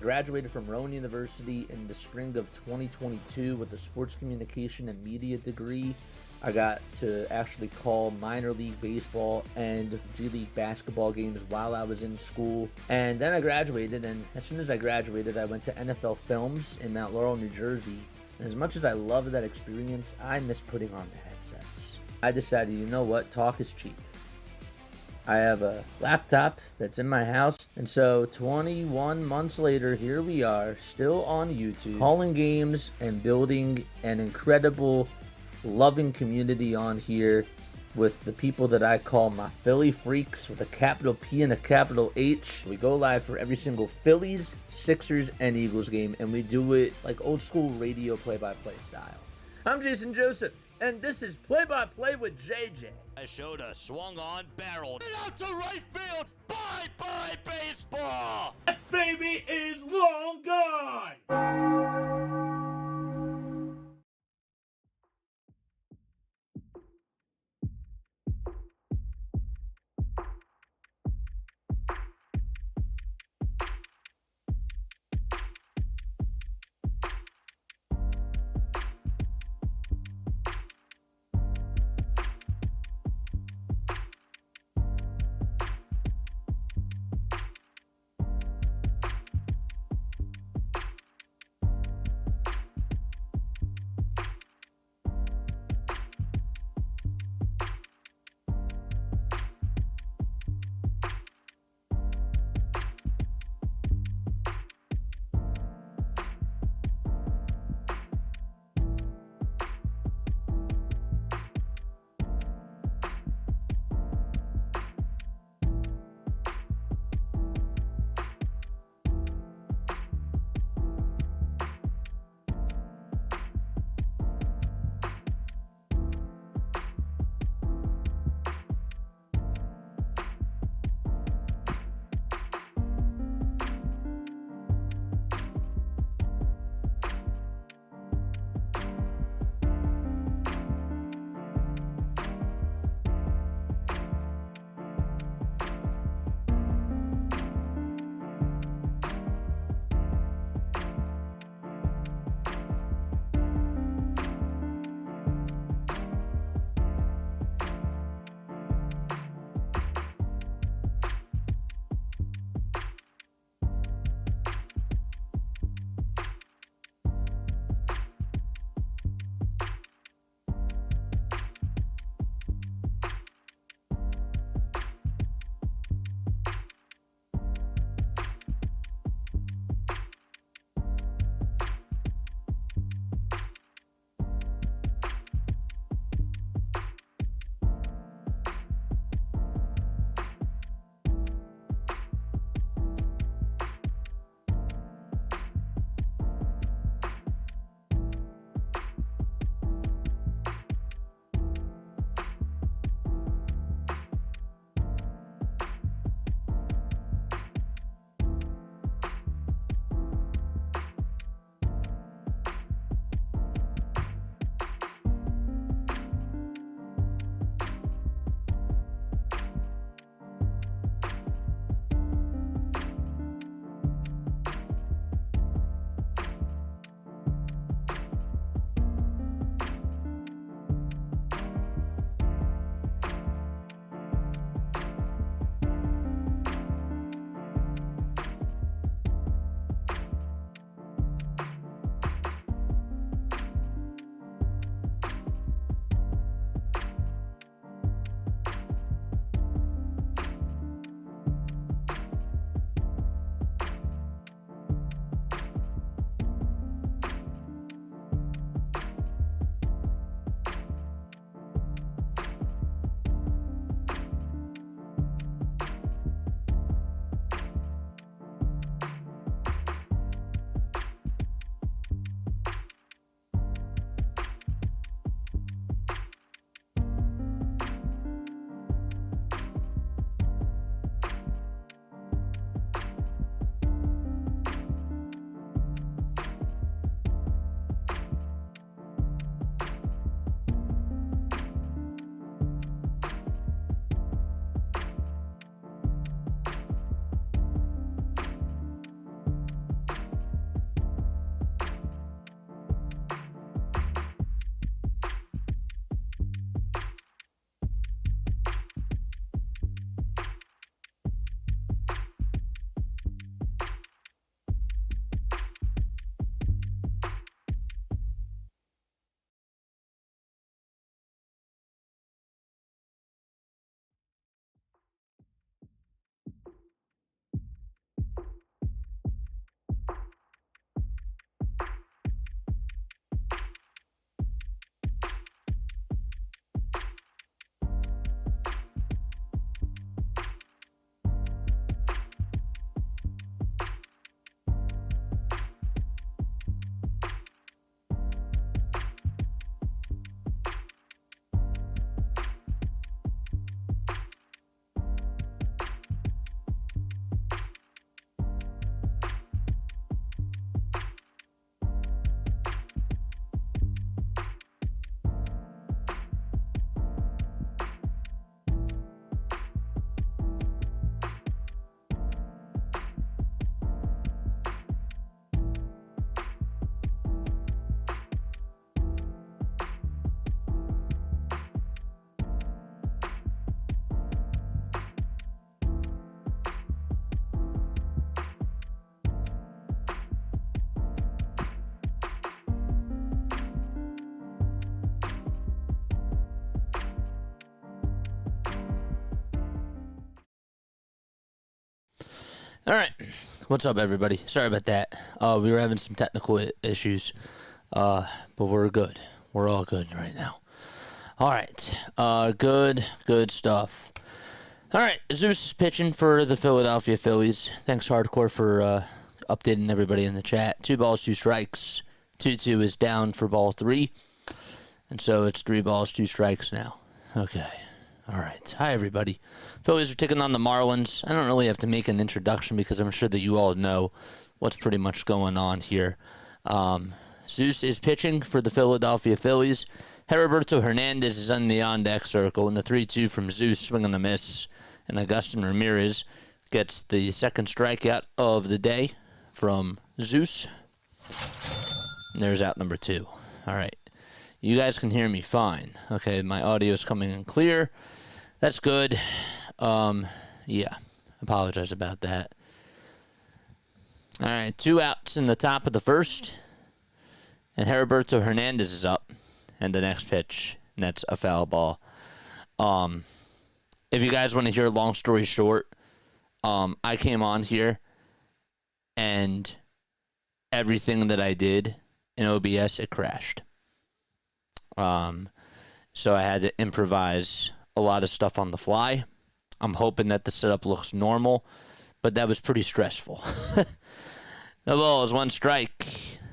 graduated from Rowan University in the spring of 2022 with a sports communication and media degree. I got to actually call minor league baseball and G League basketball games while I was in school. And then I graduated, and as soon as I graduated, I went to NFL Films in Mount Laurel, New Jersey. And as much as I loved that experience, I miss putting on the headsets. I decided, you know what, talk is cheap. I have a laptop that's in my house, and so 21 months later, here we are, still on YouTube, calling games and building an incredible, loving community on here with the people that I call my Philly freaks with a capital P and a capital H. We go live for every single Phillies, Sixers, and Eagles game, and we do it like old school radio play-by-play style. I'm Jason Joseph, and this is Play-by-Play with JJ. I showed a swung on barrel. Get out to right field. Bye-bye baseball. That baby is long gone. All right. What's up, everybody? Sorry about that. We were having some technical issues, but we're good. We're all good right now. All right. Good stuff. All right. Zeus is pitching for the Philadelphia Phillies. Thanks, Hardcore, for updating everybody in the chat. 2 balls, 2 strikes. 2-2 is down for ball 3. And so it's 3 balls, 2 strikes now. Okay. All right. Hi, everybody. Phillies are taking on the Marlins. I don't really have to make an introduction because I'm sure that you all know what's pretty much going on here. Zeus is pitching for the Philadelphia Phillies. Heriberto Hernandez is on the on-deck circle, and the 3-2 from Zeus, swing and a miss. And Agustin Ramirez gets the second strikeout of the day from Zeus. And there's out number 2. All right. You guys can hear me fine. Okay, my audio is coming in clear. That's good. Yeah, apologize about that. All right, 2 outs in the top of the first. And Heriberto Hernandez is up. And the next pitch, and that's a foul ball. If you guys want to hear a long story short, I came on here, and everything that I did in OBS, it crashed. So I had to improvise a lot of stuff on the fly. I'm hoping that the setup looks normal, but that was pretty stressful. No ball is 1 strike.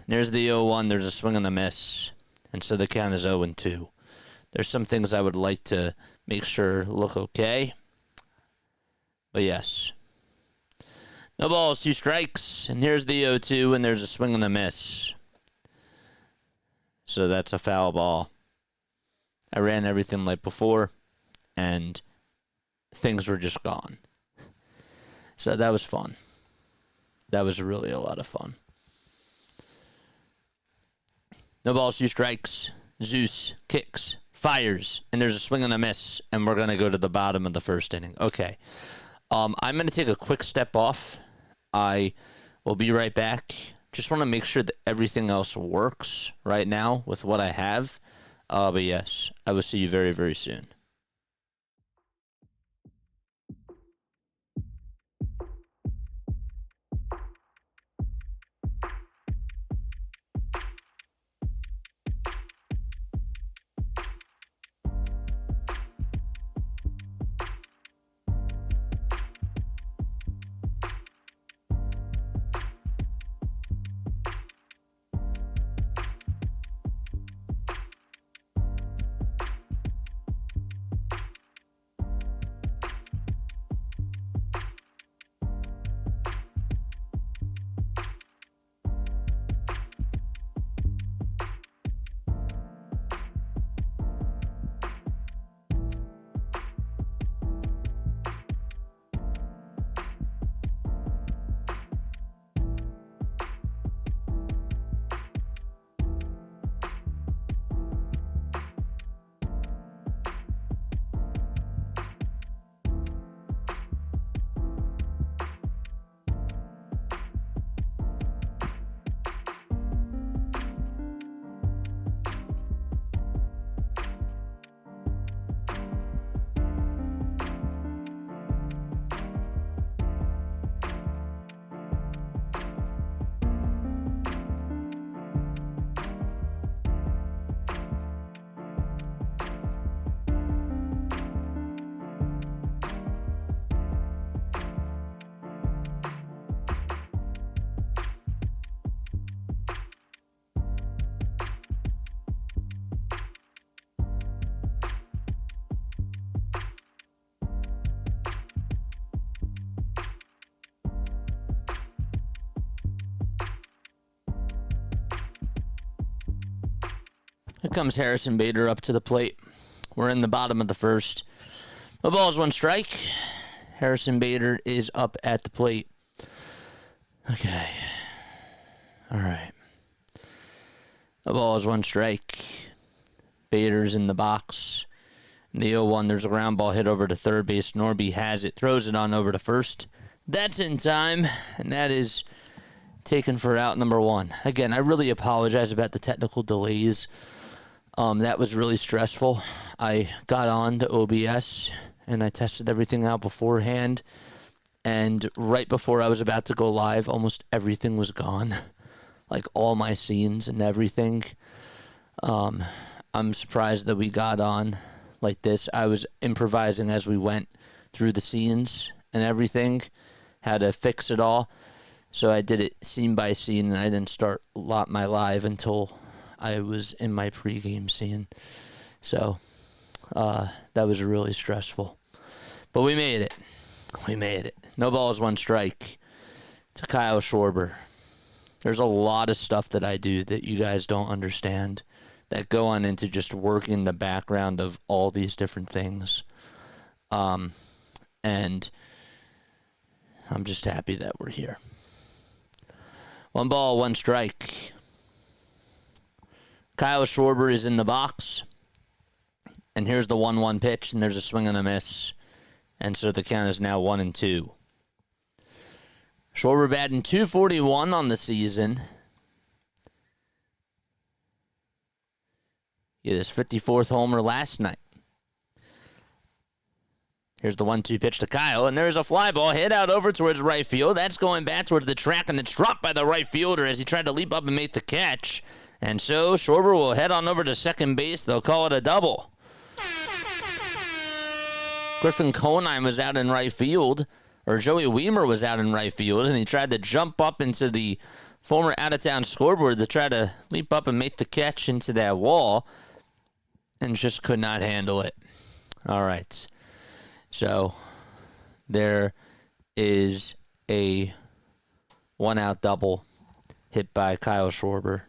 There's the 0-1. There's a swing and a miss. And so the count is 0-2. There's some things I would like to make sure look okay. But yes. No balls, 2 strikes. And here's the 0-2, and there's a swing and a miss. So that's a foul ball. I ran everything like before, and things were just gone. So that was fun. That was really a lot of fun. No balls, 2 strikes. Zeus kicks, fires, and there's a swing and a miss, and we're going to go to the bottom of the first inning. Okay. I'm going to take a quick step off. I will be right back. Just want to make sure that everything else works right now with what I have. But yes, I will see you very, very soon. Here comes Harrison Bader up to the plate. We're in the bottom of the first. The ball's 1 strike. Harrison Bader is up at the plate. Okay. All right. The ball is 1 strike. Bader's in the box. In the 0-1, there's a ground ball hit over to third base. Norby has it, throws it on over to first. That's in time, and that is taken for out number 1. Again, I really apologize about the technical delays. That was really stressful. I got on to OBS, and I tested everything out beforehand, And right before I was about to go live, almost everything was gone. Like all my scenes and everything. I'm surprised that we got on like this. I was improvising as we went through the scenes and everything, how to fix it all. So I did it scene by scene, and I didn't start my live until I was in my pregame scene. So that was really stressful. But we made it. We made it. No balls, one strike to Kyle Schwarber. There's a lot of stuff that I do that you guys don't understand that go on into just working the background of all these different things. And I'm just happy that we're here. 1 ball, 1 strike. Kyle Schwarber is in the box. And here's the 1-1 pitch, and there's a swing and a miss. And so the count is now 1-2. Schwarber batting .241 on the season. He hit his 54th homer last night. Here's the 1-2 pitch to Kyle, and there's a fly ball hit out over towards right field. That's going back towards the track, and it's dropped by the right fielder as he tried to leap up and make the catch. And so Schwarber will head on over to second base. They'll call it a double. Griffin Conine was out in right field, or Joey Weimer was out in right field, and he tried to jump up into the former out-of-town scoreboard to try to leap up and make the catch into that wall, and just could not handle it. All right. So there is a 1-out double hit by Kyle Schwarber.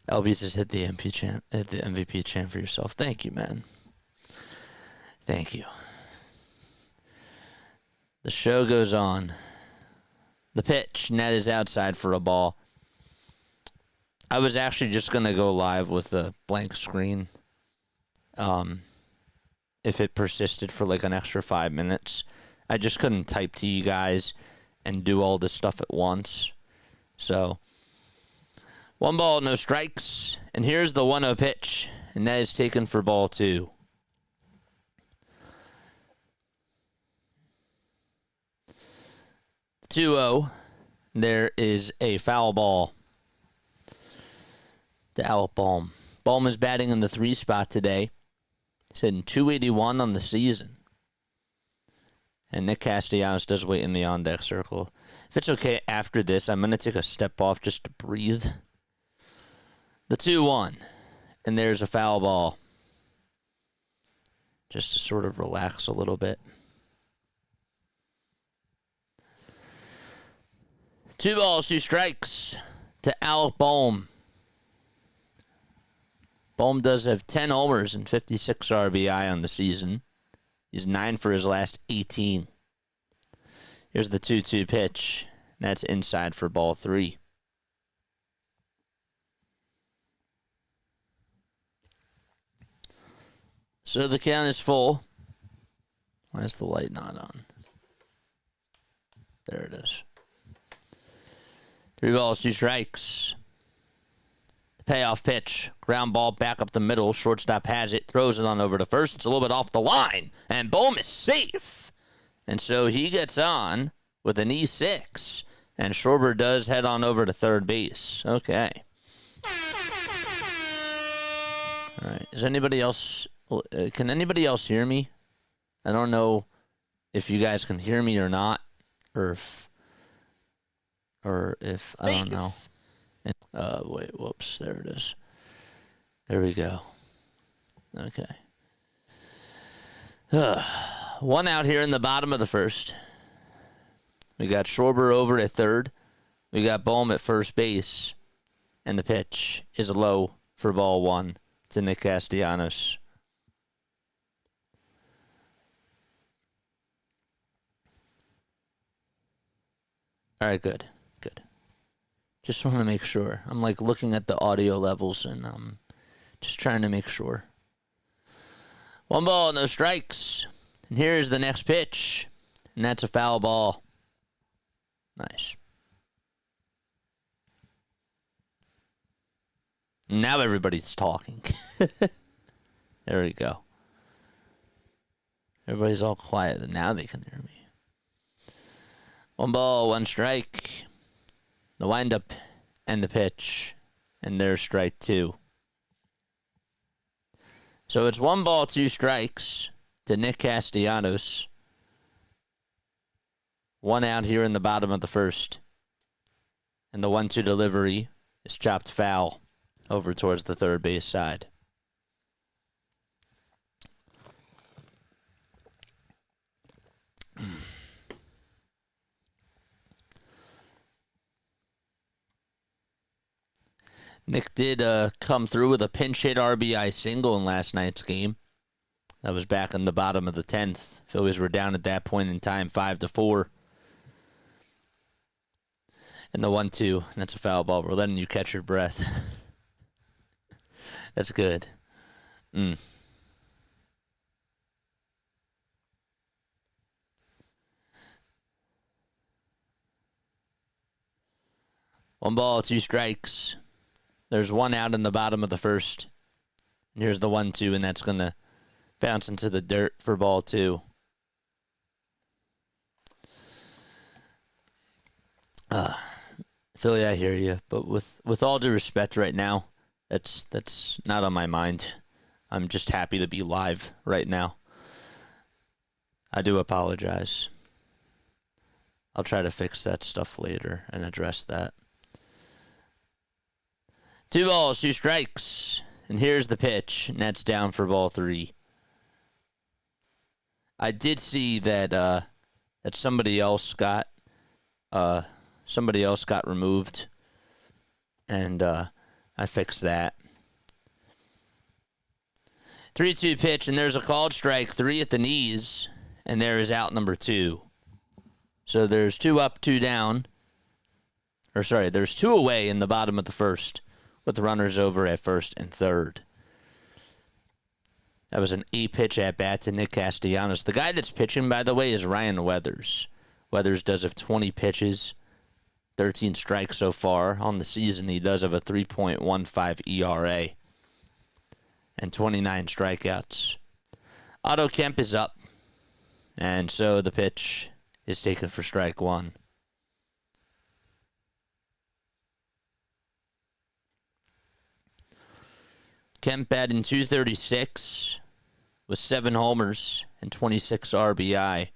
LB's just hit the MVP chant for yourself. Thank you, man. Thank you. The show goes on. The pitch, net is outside for a ball. I was actually just going to go live with a blank screen. If it persisted for like an extra 5 minutes. I just couldn't type to you guys and do all this stuff at once. So, 1 ball, no strikes. And here's the 1-0 pitch. And that is taken for ball 2. The 2-0. There is a foul ball to Alec Bohm. Bohm is batting in the 3 spot today. He's hitting .281 on the season. And Nick Castellanos does wait in the on-deck circle. If it's okay after this, I'm going to take a step off just to breathe. The 2-1. And there's a foul ball. Just to sort of relax a little bit. 2 balls, 2 strikes to Alec Bohm. Bohm does have 10 homers and 56 RBI on the season. He's 9 for his last 18. Here's the 2-2 pitch. That's inside for ball 3. So the count is full. Why is the light not on? There it is. 3 balls, 2 strikes. The payoff pitch. Ground ball back up the middle. Shortstop has it. Throws it on over to first. It's a little bit off the line. And Bohm is safe. And so he gets on with an E6. And Schwarber does head on over to third base. Okay. All right. Is anybody else... Can anybody else hear me? I don't know if you guys can hear me or not. Or if I don't know. Wait, whoops, there it is. There we go. Okay. 1 out here in the bottom of the first. We got Schwarber over at third. We got Bohm at first base. And the pitch is low for ball 1 to Nick Castellanos. All right, good. Just want to make sure. I'm like looking at the audio levels and just trying to make sure. 1 ball, no strikes. And here's the next pitch. And that's a foul ball. Nice. Now everybody's talking. There we go. Everybody's all quiet. And now they can hear me. One ball, one strike. The windup and the pitch. And there's strike two. So it's 1 ball, 2 strikes to Nick Castellanos. 1 out here in the bottom of the first. And the 1-2 delivery is chopped foul over towards the third base side. Nick did come through with a pinch hit RBI single in last night's game. That was back in the bottom of the 10th. Phillies were down at that point in time 5-4. And the 1-2, that's a foul ball. We're letting you catch your breath. That's good. 1 ball, 2 strikes. There's 1 out in the bottom of the first. And here's the 1-2, and that's going to bounce into the dirt for ball 2. Philly, I hear you, but with all due respect right now, that's not on my mind. I'm just happy to be live right now. I do apologize. I'll try to fix that stuff later and address that. 2 balls, 2 strikes. And here's the pitch, and that's down for ball 3. I did see that that somebody else got removed, and I fixed that. 3-2 pitch, and there's a called strike, 3 at the knees, and there is out number 2. So there's 2 up, 2 down. Or sorry, there's 2 away in the bottom of the first, with the runners over at first and third. That was an 8-pitch at-bat to Nick Castellanos. The guy that's pitching, by the way, is Ryan Weathers. Weathers does have 20 pitches, 13 strikes so far. On the season, he does have a 3.15 ERA and 29 strikeouts. Otto Kemp is up, and so the pitch is taken for strike 1. Kemp batting .236 with 7 homers and 26 RBI.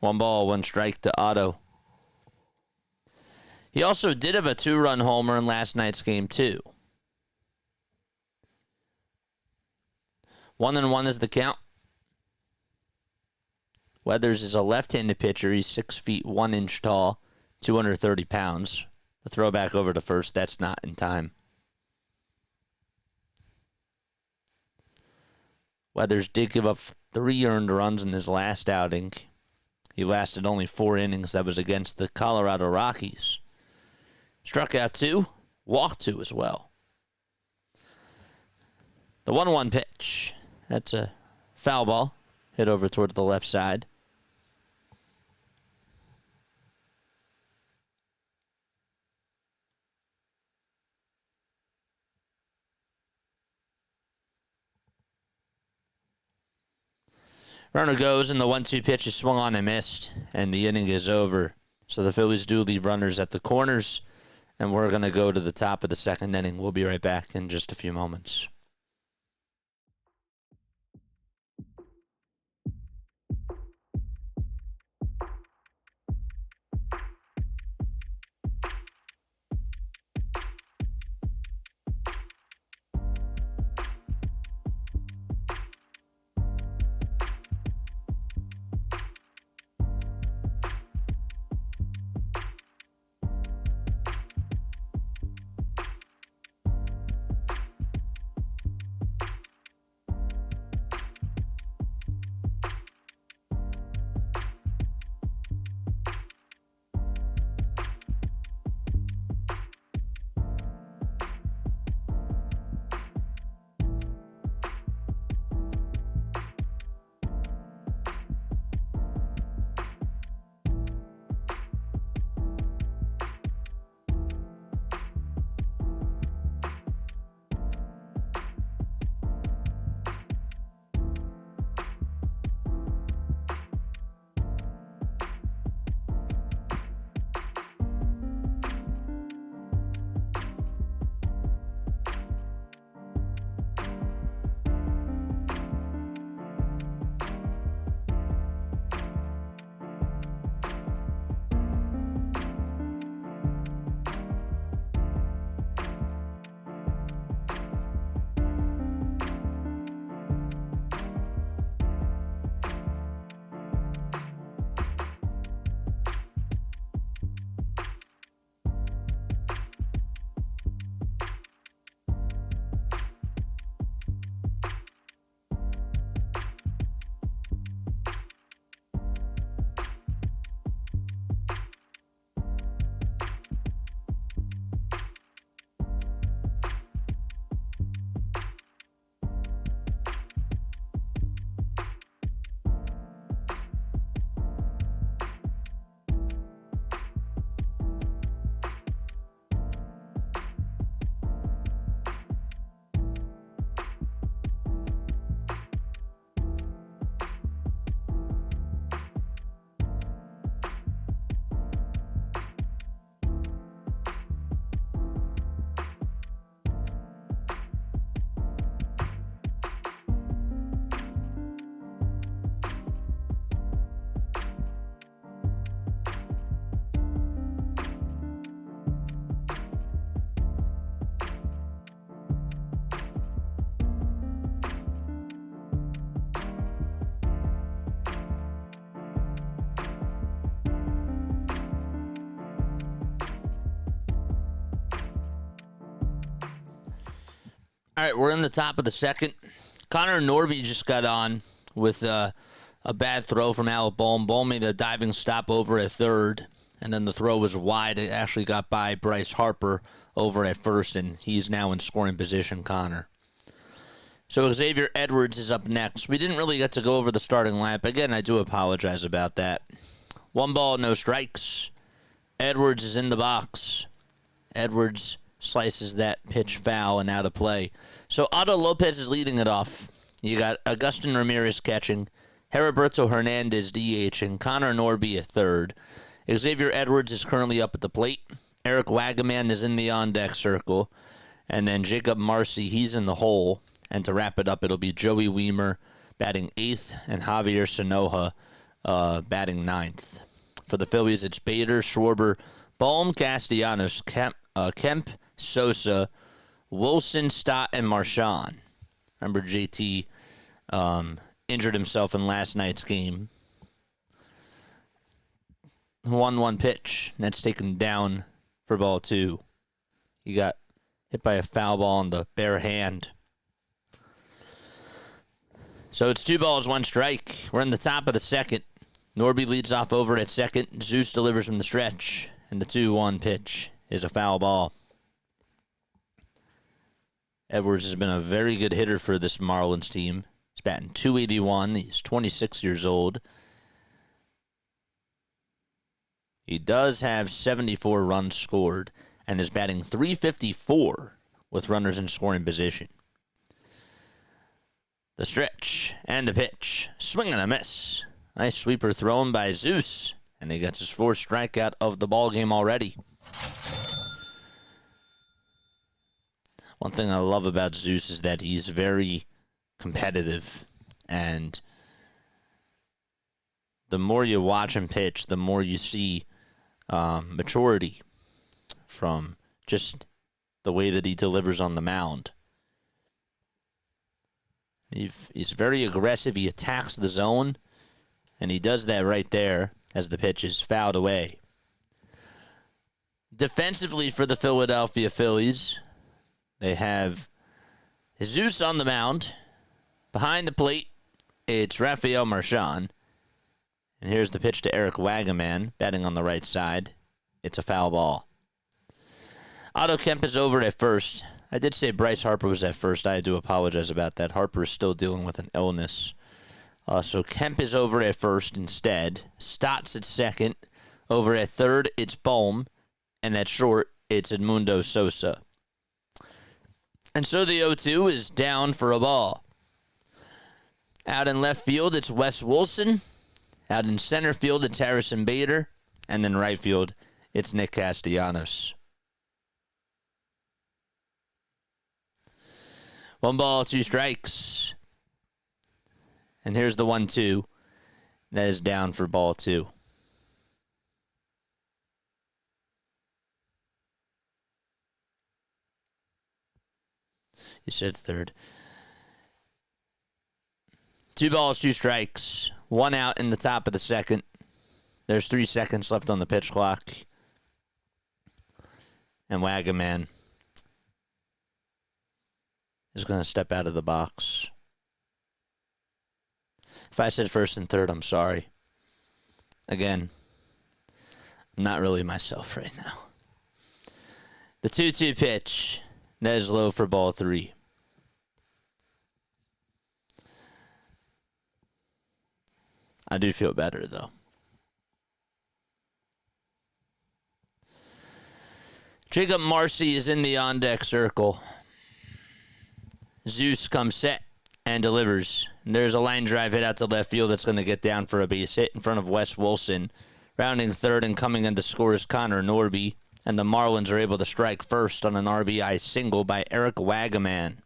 1 ball, 1 strike to Otto. He also did have a 2-run homer in last night's game, too. 1-1 is the count. Weathers is a left-handed pitcher. He's 6 feet 1 inch tall, 230 pounds. The throwback over to first, that's not in time. Weathers did give up 3 earned runs in his last outing. He lasted only 4 innings. That was against the Colorado Rockies. Struck out 2, walked 2 as well. The 1-1 pitch. That's a foul ball. Hit over towards the left side. Runner goes, and the 1-2 pitch is swung on and missed, and the inning is over. So the Phillies do leave runners at the corners, and we're going to go to the top of the second inning. We'll be right back in just a few moments. All right, we're in the top of the second. Connor Norby just got on with a bad throw from Alec Bohm. Bohm made a diving stop over at third, and then the throw was wide. It actually got by Bryce Harper over at first, and he's now in scoring position, Connor. So Xavier Edwards is up next. We didn't really get to go over the starting lineup. Again, I do apologize about that. 1 ball, no strikes. Edwards is in the box. Edwards slices that pitch foul and out of play. So Otto Lopez is leading it off. You got Agustin Ramirez catching, Heriberto Hernandez DHing, Connor Norby at third. Xavier Edwards is currently up at the plate. Eric Wagaman is in the on-deck circle. And then Jacob Marcy, he's in the hole. And to wrap it up, it'll be Joey Weimer batting 8th and Javier Sanoja batting 9th. For the Phillies, it's Bader, Schwarber, Bohm, Castellanos, Kemp, Sosa, Wilson, Stott, and Marchand. Remember, JT injured himself in last night's game. 1-1 pitch. That's taken down for ball 2. He got hit by a foul ball on the bare hand. So it's 2 balls, 1 strike. We're in the top of the second. Norby leads off over at second. Zeus delivers from the stretch. And the 2-1 pitch is a foul ball. Edwards has been a very good hitter for this Marlins team. He's batting .281. He's 26 years old. He does have 74 runs scored and is batting .354 with runners in scoring position. The stretch and the pitch. Swing and a miss. Nice sweeper thrown by Zeus. And he gets his 4th strikeout of the ballgame already. One thing I love about Zeus is that he's very competitive. And the more you watch him pitch, the more you see maturity from just the way that he delivers on the mound. He's very aggressive. He attacks the zone, and he does that right there as the pitch is fouled away. Defensively for the Philadelphia Phillies, they have Jesus on the mound. Behind the plate, it's Rafael Marchand. And here's the pitch to Eric Wagaman, batting on the right side. It's a foul ball. Otto Kemp is over at first. I did say Bryce Harper was at first. I do apologize about that. Harper is still dealing with an illness. So Kemp is over at first instead. Stott's at second. Over at third, it's Bohm. And at short, it's Edmundo Sosa. And so the 0-2 is down for a ball. Out in left field, it's Wes Wilson. Out in center field, it's Harrison Bader. And then right field, it's Nick Castellanos. 1 ball, 2 strikes. And here's the 1-2. That is down for ball 2. You said third. 2 balls, 2 strikes. 1 out in the top of the second. There's 3 seconds left on the pitch clock. And Wagaman is going to step out of the box. If I said first and third, I'm sorry. Again, I'm not really myself right now. The 2-2 pitch. That is low for ball 3. I do feel better, though. Jacob Marcy is in the on-deck circle. Zeus comes set and delivers. And there's a line drive hit out to left field that's going to get down for a base hit in front of Wes Wilson. Rounding third and coming in to score is Connor Norby. And the Marlins are able to strike first on an RBI single by Eric Wagaman.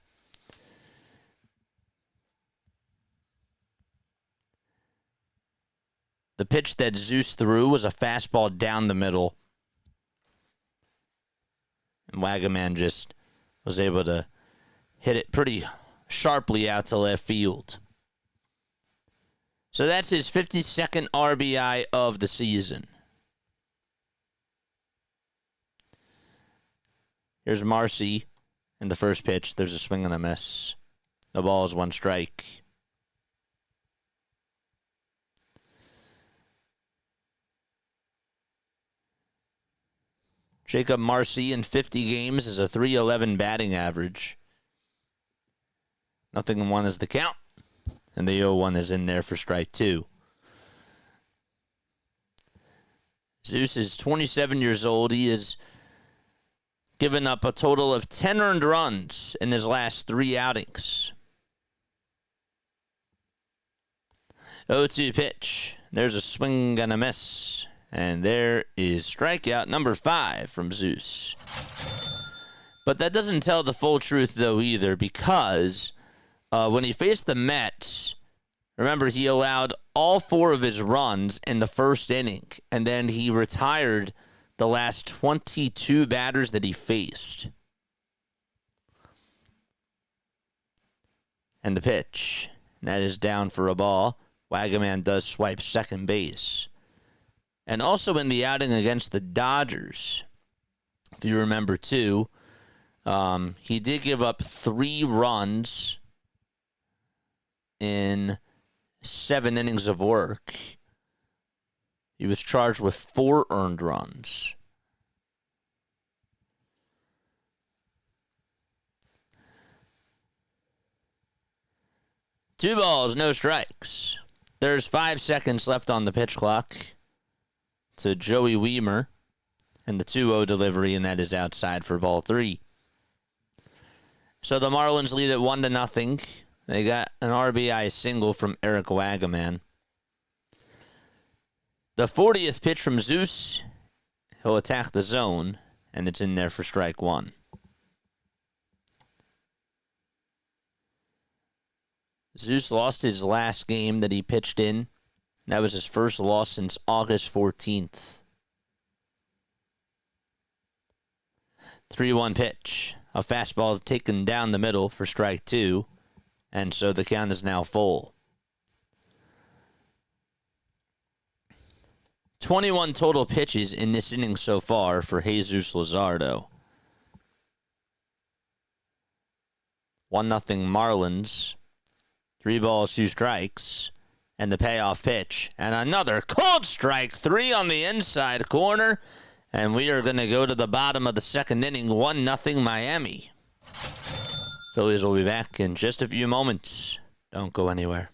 The pitch that Zeus threw was a fastball down the middle. And Wagaman just was able to hit it pretty sharply out to left field. So that's his 52nd RBI of the season. Here's Marcy And the first pitch, there's a swing and a miss. The ball is 1 strike. Jacob Marcy in 50 games is a .311 batting average. 0-1 is the count. And the 0-1 is in there for strike 2. Zeus is 27 years old. He has given up a total of 10 earned runs in his last 3 outings. 0-2 pitch. There's a swing and a miss. And there is strikeout number 5 from Zeus. But that doesn't tell the full truth, though, either, because when he faced the Mets, remember, he allowed all 4 of his runs in the first inning, and then he retired the last 22 batters that he faced. And the pitch. That is down for a ball. Wagaman does swipe second base. And also in the outing against the Dodgers, if you remember too, he did give up 3 runs in 7 innings of work. He was charged with 4 earned runs. Two balls, no strikes. There's 5 seconds left on the pitch clock to Joey Weimer, and the 2-0 delivery, and that is outside for ball 3. So the Marlins lead at 1-0. They got an RBI single from Eric Wagaman. The 40th pitch from Zeus. He'll attack the zone, and it's in there for strike 1. Zeus lost his last game that he pitched in. That was his first loss since August 14th. 3-1 pitch. A fastball taken down the middle for strike 2. And so the count is now full. 21 total pitches in this inning so far for Jesus Luzardo. 1-0 Marlins. 3 balls, 2 strikes. And the payoff pitch. And another cold strike 3 on the inside corner. And we are going to go to the bottom of the second inning. 1-0 Miami. Phillies will be back in just a few moments. Don't go anywhere.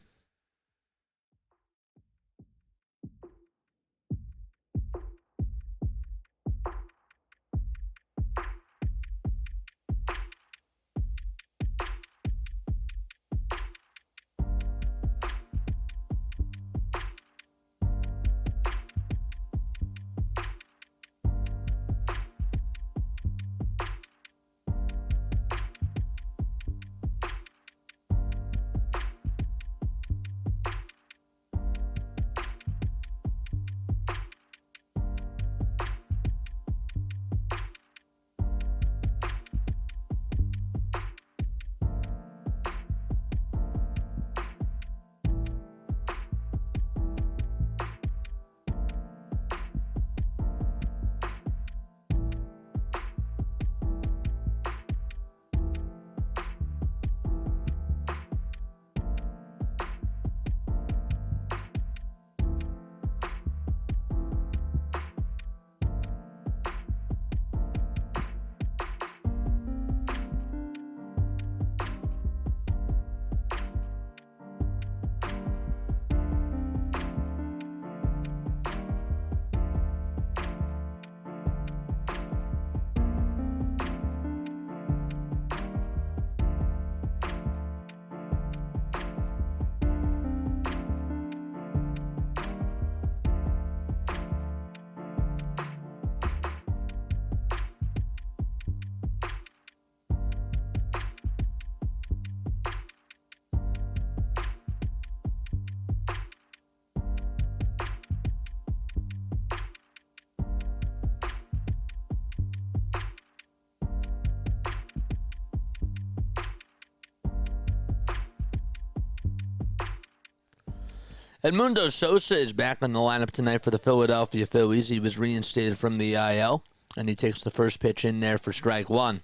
Edmundo Sosa is back in the lineup tonight for the Philadelphia Phillies. He was reinstated from the IL, and he takes the first pitch in there for strike 1.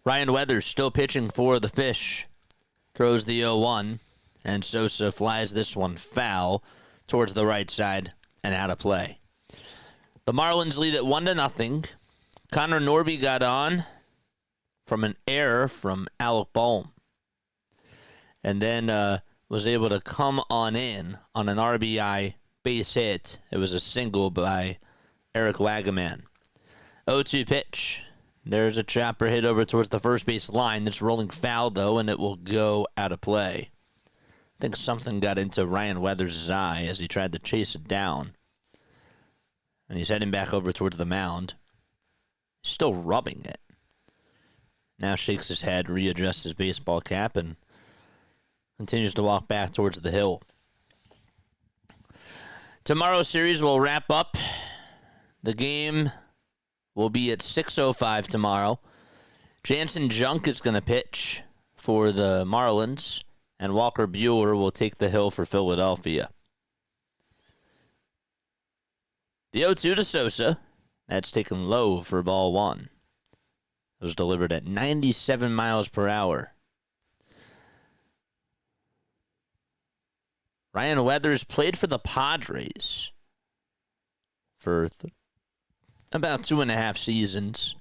Ryan Weathers still pitching for the Fish. Throws the 0-1, and Sosa flies this one foul towards the right side and out of play. The Marlins lead at 1-0. Connor Norby got on from an error from Alec Bohm, and then was able to come on in on an RBI base hit. It was a single by Eric Wagaman. 0-2 pitch. There's a chopper hit over towards the first base line. That's rolling foul, though, and it will go out of play. I think something got into Ryan Weathers' eye as he tried to chase it down. And he's heading back over towards the mound. Still rubbing it. Now shakes his head, readjusts his baseball cap, and continues to walk back towards the hill. Tomorrow's series will wrap up. The game will be at 6:05 tomorrow. Jansen Junk is going to pitch for the Marlins, and Walker Buehler will take the hill for Philadelphia. The 0-2 to Sosa. That's taken low for ball one. It was delivered at 97 miles per hour. Ryan Weathers played for the Padres for about 2.5 seasons,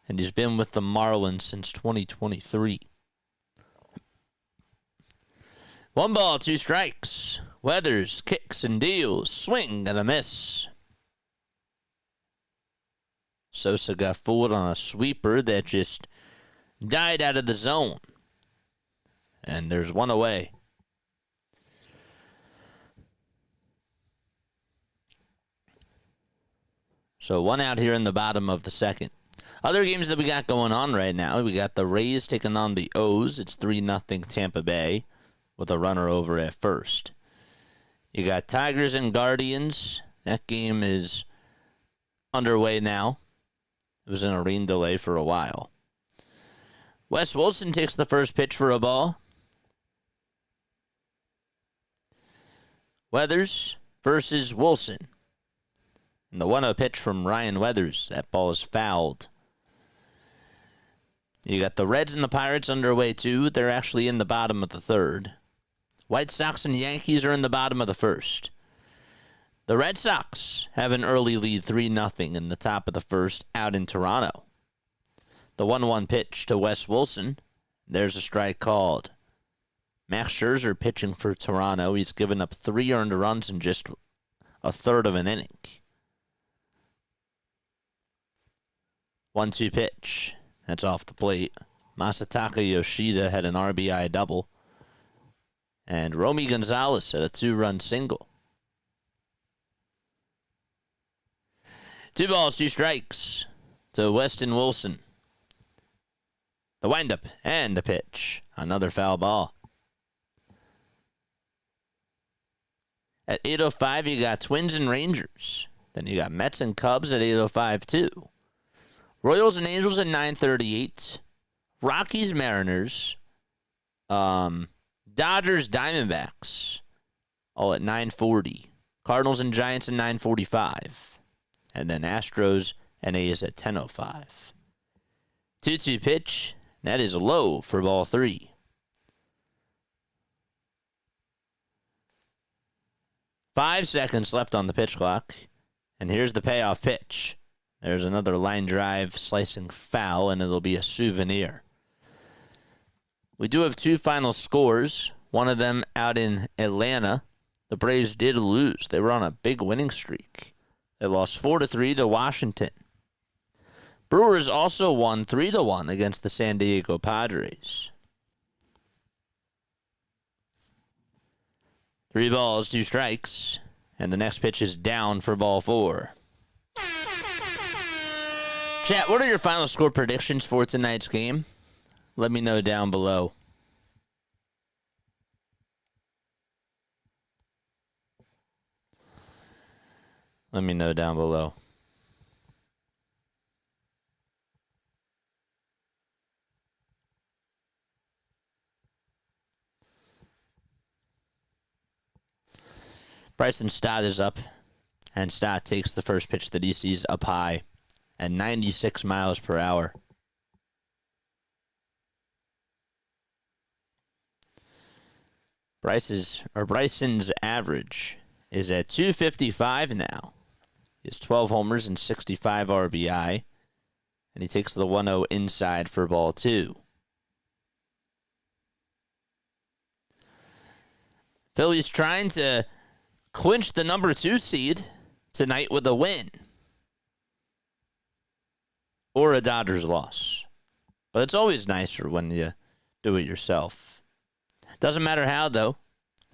and he's been with the Marlins since 2023. 1 ball, 2 strikes. Weathers kicks and deals, swing and a miss. Sosa got fooled on a sweeper that just died out of the zone. And there's one away. So 1 out here in the bottom of the second. Other games that we got going on right now, we got the Rays taking on the O's. It's 3-0 Tampa Bay with a runner over at first. You got Tigers and Guardians. That game is underway now. It was in a rain delay for a while. Wes Wilson takes the first pitch for a ball. Weathers versus Wilson. And the 1-0 pitch from Ryan Weathers. That ball is fouled. You got the Reds and the Pirates underway too. They're actually in the bottom of the third. White Sox and Yankees are in the bottom of the first. The Red Sox have an early lead 3-0 in the top of the first out in Toronto. The 1-1 pitch to Wes Wilson. There's a strike called. Max Scherzer pitching for Toronto. He's given up 3 earned runs in just a third of an inning. 1-2 pitch. That's off the plate. Masataka Yoshida had an RBI double. And Romy Gonzalez had a 2-run single. 2 balls, 2 strikes to Weston Wilson. The windup and the pitch. Another foul ball. At 8:05, you got Twins and Rangers. Then you got Mets and Cubs at 8:05 too. Royals and Angels at 9:38. Rockies, Mariners. Dodgers, Diamondbacks. All at 9:40. Cardinals and Giants at 9:45. And then Astros and A's at 10:05. 2-2 pitch. That is low for ball 3. Five seconds left on the pitch clock. And here's the payoff pitch. There's another line drive slicing foul, and it'll be a souvenir. We do have 2 final scores. One of them out in Atlanta. The Braves did lose. They were on a big winning streak. They lost 4-3 to Washington. Brewers also won 3-1 against the San Diego Padres. 3 balls, 2 strikes, and the next pitch is down for ball 4. Chat, what are your final score predictions for tonight's game? Let me know down below. Let me know down below. Bryson Stott is up, and Stott takes the first pitch that he sees up high at 96 miles per hour. Bryson's average is at 255 now. He has 12 homers and 65 RBI. And he takes the 1-0 inside for ball 2. Phillies trying to clinch the number 2 seed tonight with a win. Or a Dodgers loss. But it's always nicer when you do it yourself. Doesn't matter how, though.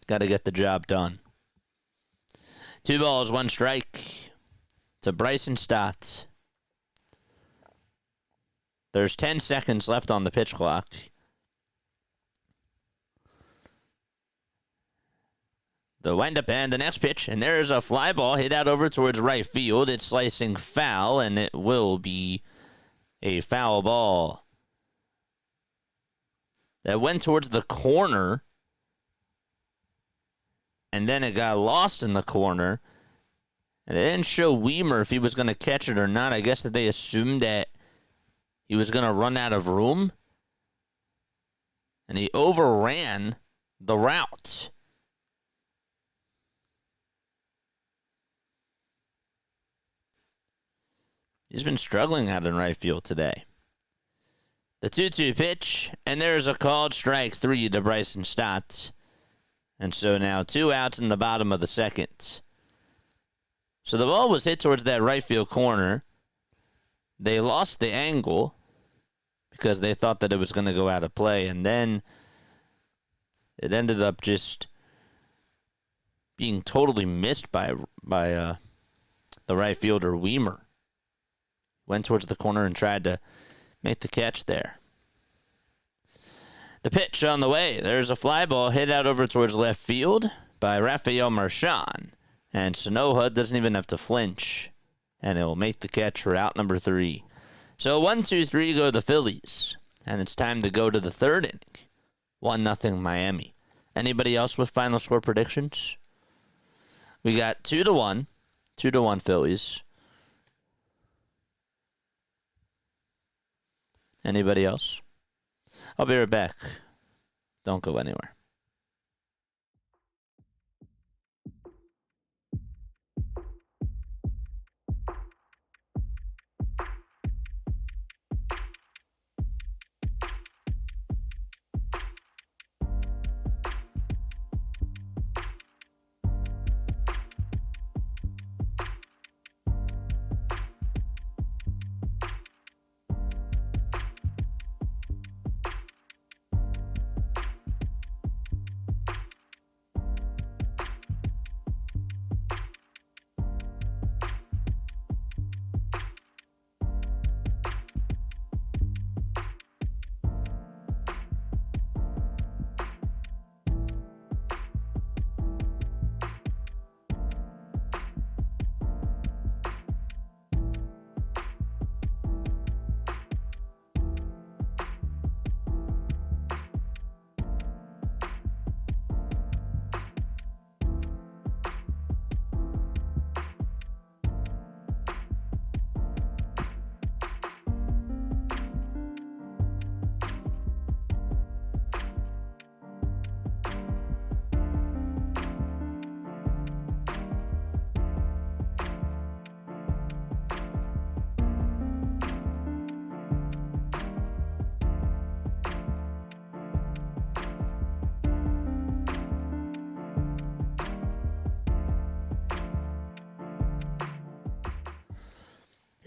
Got to get the job done. 2 balls, 1 strike to Bryson Stott. There's 10 seconds left on the pitch clock. The windup and the next pitch, and there's a fly ball hit out over towards right field. It's slicing foul, and it will be a foul ball. That went towards the corner, and then it got lost in the corner. And they didn't show Weimer if he was going to catch it or not. I guess that they assumed that he was going to run out of room, and he overran the route. He's been struggling out in right field today. The 2-2 pitch, and there's a called strike 3 to Bryson Stott. And so now 2 outs in the bottom of the second. So the ball was hit towards that right field corner. They lost the angle because they thought that it was going to go out of play, and then it ended up just being totally missed by the right fielder Weimer. Went towards the corner and tried to make the catch there. The pitch on the way. There's a fly ball hit out over towards left field by Rafael Marchand. And Sanoja doesn't even have to flinch. And it will make the catch for out number 3. So 1-2-3 go the Phillies. And it's time to go to the third inning. 1-0 Miami. Anybody else with final score predictions? We got 2-1. 2-1 Phillies. Anybody else? I'll be right back. Don't go anywhere.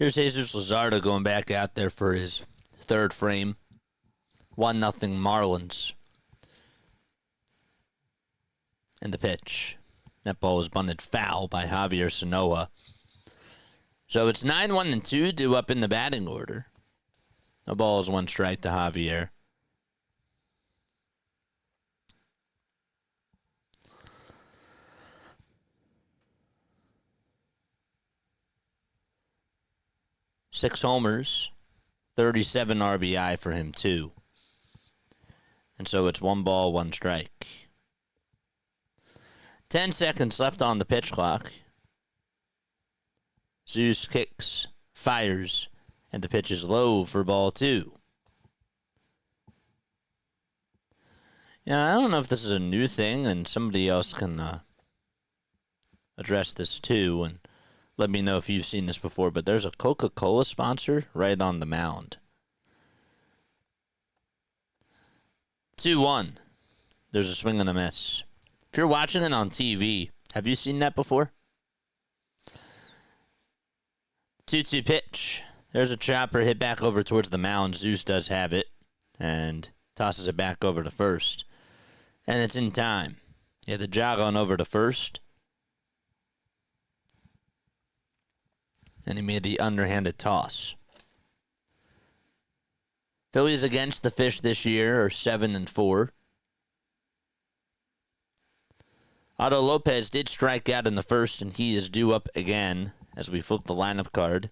Here's Jesus Luzardo going back out there for his third frame. 1-0 Marlins. And the pitch. That ball was bunted foul by Javier Sanoja. So it's 9-1-2 due up in the batting order. The ball is 1 strike to Javier. Six homers, 37 RBI for him, too. And so it's 1 ball, 1 strike. 10 seconds left on the pitch clock. Zeus kicks, fires, and the pitch is low for ball 2. Yeah, I don't know if this is a new thing, and somebody else can address this too, and let me know if you've seen this before, but there's a Coca-Cola sponsor right on the mound. 2-1. There's a swing and a miss. If you're watching it on TV, have you seen that before? 2-2 pitch. There's a chopper hit back over towards the mound. Zeus does have it and tosses it back over to first. And it's in time. Yeah, the jog on over to first. And he made the underhanded toss. Phillies against the Fish this year are 7-4. Otto Lopez did strike out in the first, and he is due up again as we flip the lineup card.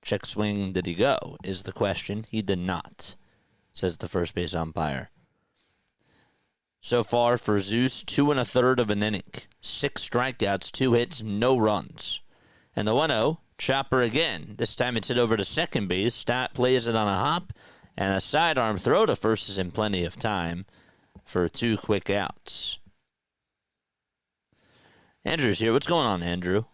Check swing, did he go, is the question. He did not, says the first base umpire. So far for Zeus, 2 1/3 of an inning. 6 strikeouts, 2 hits, no runs. And the 1-0, chopper again. This time it's hit over to second base. Stott plays it on a hop, and a sidearm throw to first is in plenty of time for 2 quick outs. Andrew's here. What's going on, Andrew?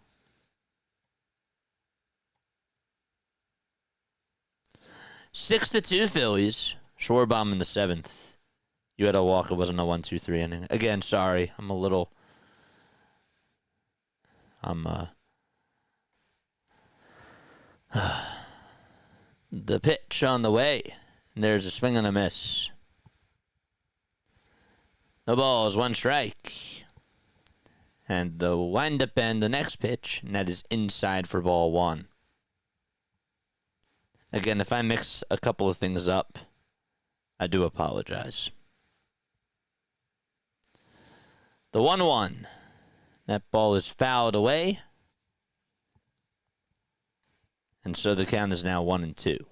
6-2 Phillies. Schwarber in the 7th. You had a walk. It wasn't a 1-2-3 inning. Again, sorry. The pitch on the way. And there's a swing and a miss. No balls, 1 strike. And the windup and the next pitch, and that is inside for ball 1. Again, if I mix a couple of things up, I do apologize. The 1-1. That ball is fouled away. And so the count is now 1-2.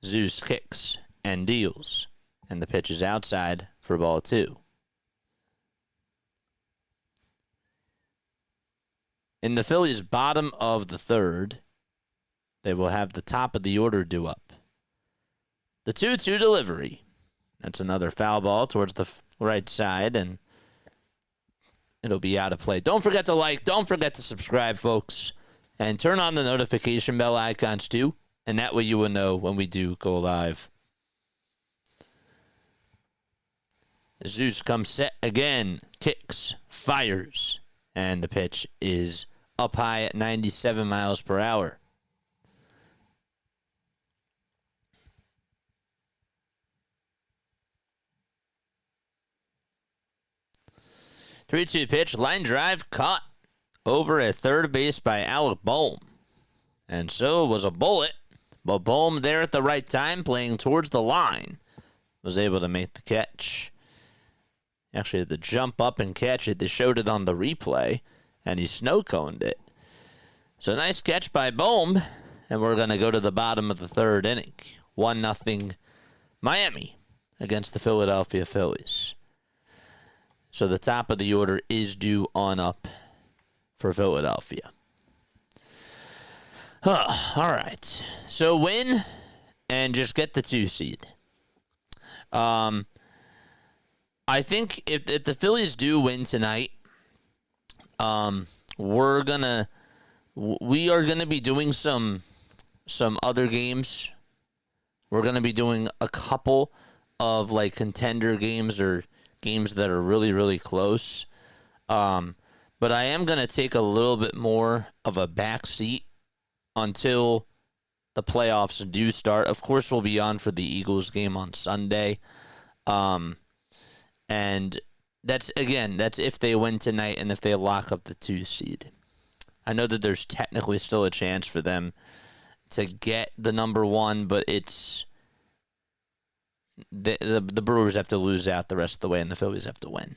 Zeus kicks and deals, and the pitch is outside for ball 2. In the Phillies' bottom of the 3rd, they will have the top of the order due up. The 2-2 delivery. That's another foul ball towards the right side, and it'll be out of play. Don't forget to like, don't forget to subscribe, folks, and turn on the notification bell icons too. And that way you will know when we do go live. Zeus comes set again. Kicks. Fires. And the pitch is up high at 97 miles per hour. Three-two pitch. Line drive caught over at third base by Alec Bohm. And so it was a bullet. But Bohm there at the right time, playing towards the line, was able to make the catch. Actually had to jump up and catch it. They showed it on the replay, and he snow-coned it. So nice catch by Bohm, and we're going to go to the bottom of the 3rd inning. 1-0 Miami against the Philadelphia Phillies. So the top of the order is due on up for Philadelphia. All right. So win and just get the 2 seed. I think if the Phillies do win tonight, we are gonna be doing some other games. We're gonna be doing a couple of like contender games or games that are really, really close. But I am gonna take a little bit more of a back seat until the playoffs do start. Of course, we'll be on for the Eagles game on Sunday. And that's if they win tonight and if they lock up the 2 seed. I know that there's technically still a chance for them to get the number 1, but it's the Brewers have to lose out the rest of the way and the Phillies have to win.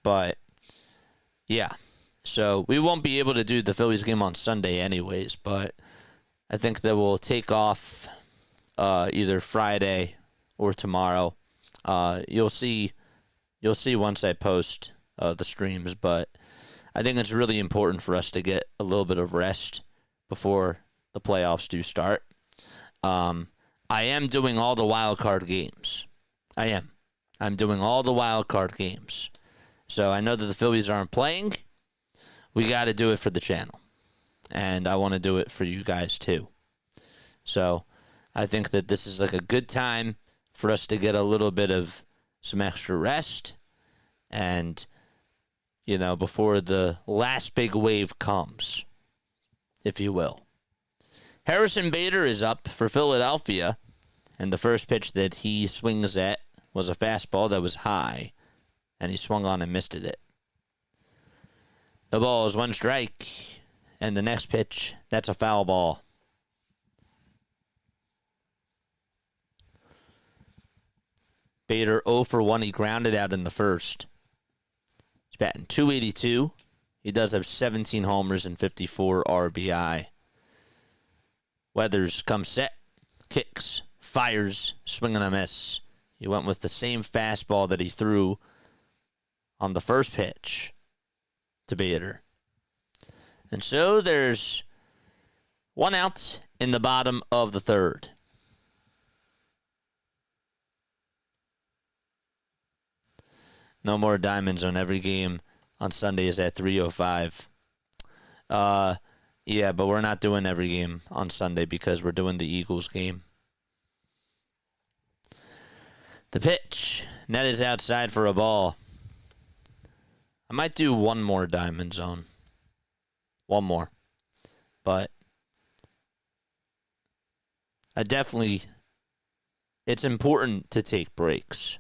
But yeah. So we won't be able to do the Phillies game on Sunday anyways, but I think that we'll take off either Friday or tomorrow. You'll see once I post the streams, but I think it's really important for us to get a little bit of rest before the playoffs do start. I am doing all the wild card games. I am. I'm doing all the wild card games. So I know that the Phillies aren't playing. We got to do it for the channel. And I want to do it for you guys too. So I think that this is like a good time for us to get a little bit of some extra rest. And, you know, before the last big wave comes, if you will. Harrison Bader is up for Philadelphia. And the first pitch that he swings at was a fastball that was high. And he swung on and missed it. The ball is 1 strike. And the next pitch, that's a foul ball. Bader 0 for 1. He grounded out in the first. He's batting .282. He does have 17 homers and 54 RBI. Weathers comes set, kicks, fires, swing and a miss. He went with the same fastball that he threw on the first pitch to Bader. And so there's 1 out in the bottom of the third. No more diamonds on every game on Sundays at 3:05. Yeah, but we're not doing every game on Sunday because we're doing the Eagles game. The pitch. Net is outside for a ball. I might do 1 more diamond zone. 1 more. But it's important to take breaks.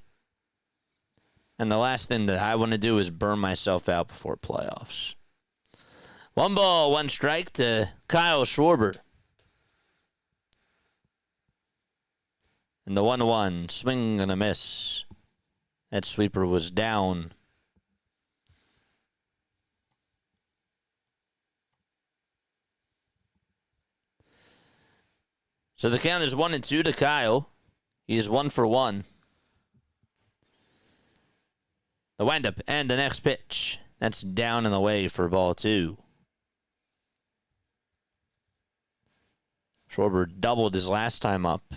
And the last thing that I want to do is burn myself out before playoffs. 1 ball, 1 strike to Kyle Schwarber. And the 1-1, swing and a miss. That sweeper was down. So the count is 1-2 to Kyle. He is 1 for 1. The windup and the next pitch. That's down and away for ball 2. Schwarber doubled his last time up.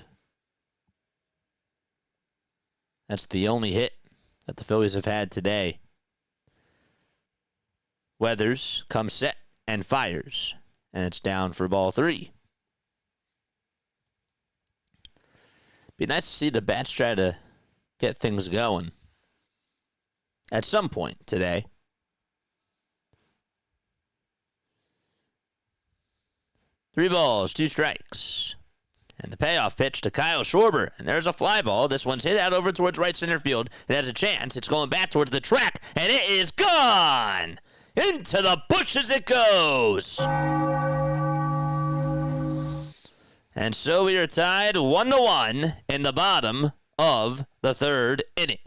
That's the only hit that the Phillies have had today. Weathers comes set and fires. And it's down for ball 3. Be nice to see the bats try to get things going at some point today. Three balls, 2 strikes. And the payoff pitch to Kyle Schwarber. And there's a fly ball. This one's hit out over towards right center field. It has a chance. It's going back towards the track. And it is gone! Into the bushes it goes! And so we are tied 1-1 in the bottom of the 3rd inning.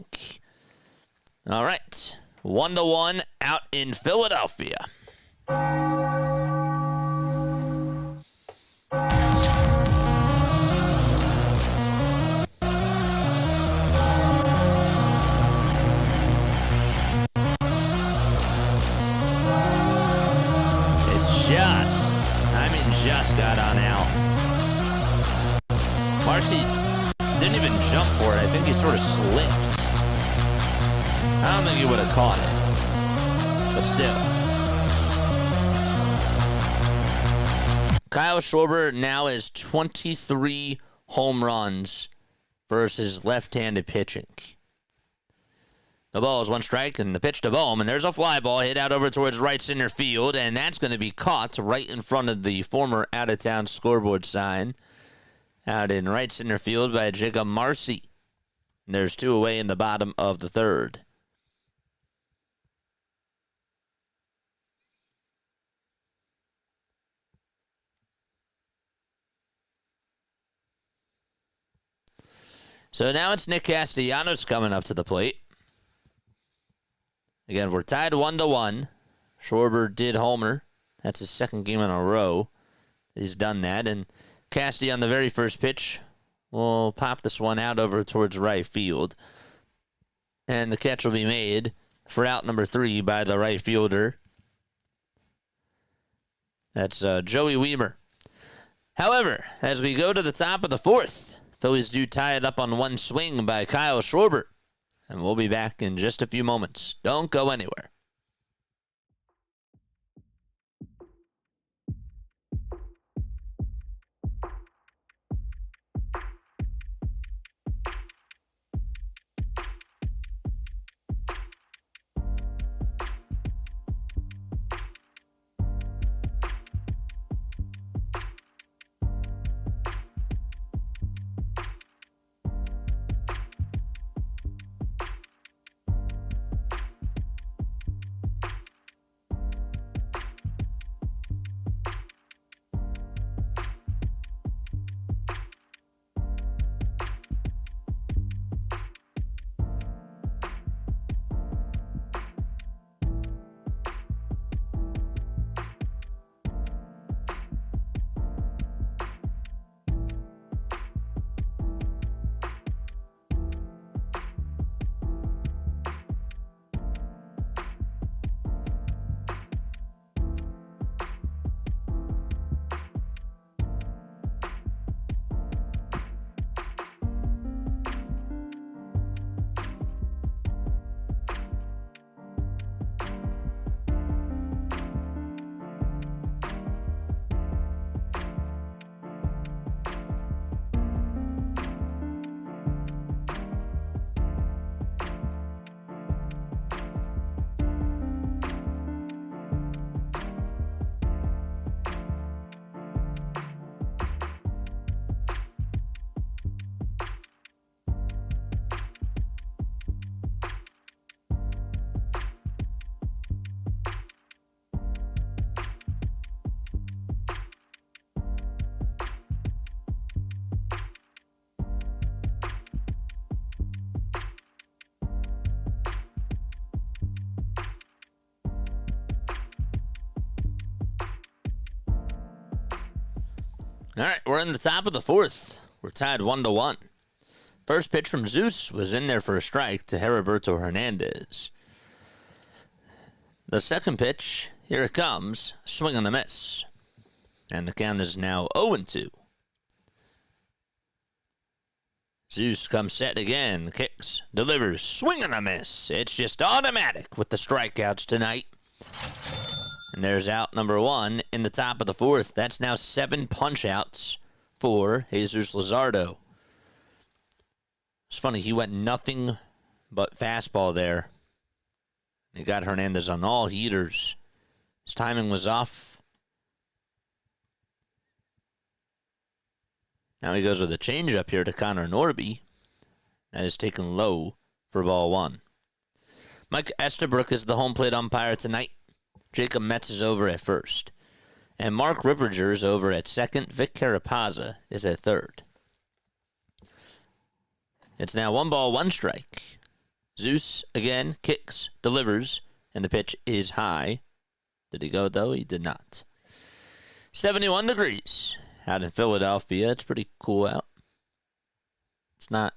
All right. 1-1 out in Philadelphia. Just got on out. Marcy didn't even jump for it. I think he sort of slipped. I don't think he would have caught it. But still. Kyle Schwarber now has 23 home runs versus left-handed pitching. The ball is 1 strike, and the pitch to Bohm, and there's a fly ball hit out over towards right center field, and that's going to be caught right in front of the former out-of-town scoreboard sign out in right center field by Jacob Marcy. And there's 2 away in the bottom of the 3rd. So now it's Nick Castellanos coming up to the plate. Again, we're tied 1-1. Schwarber did homer. That's his 2nd game in a row. He's done that. And Casty on the very first pitch will pop this one out over towards right field. And the catch will be made for out number 3 by the right fielder, That's Joey Wiemer. However, as we go to the top of the fourth, Phillies do tie it up on one swing by Kyle Schwarber. And we'll be back in just a few moments. Don't go anywhere. All right, we're in the top of the fourth. We're tied 1-1. First pitch from Zeus was in there for a strike to Heriberto Hernandez. The second pitch, here it comes, swing and a miss. And the count is now 0-2. Zeus comes set again, kicks, delivers, swing and a miss. It's just automatic with the strikeouts tonight. And there's out number one in the top of the fourth. That's now 7 punch-outs for Jesus Luzardo. It's funny, he went nothing but fastball there. He got Hernandez on all heaters. His timing was off. Now he goes with a changeup here to Connor Norby. That is taken low for ball one. Mike Estabrook is the home plate umpire tonight. Jacob Metz is over at first. And Mark Ripperger is over at second. Vic Carapazza is at third. It's now 1-1 strike. Zeus again kicks, delivers, and the pitch is high. Did he go, though? He did not. 71 degrees out in Philadelphia. It's pretty cool out. It's not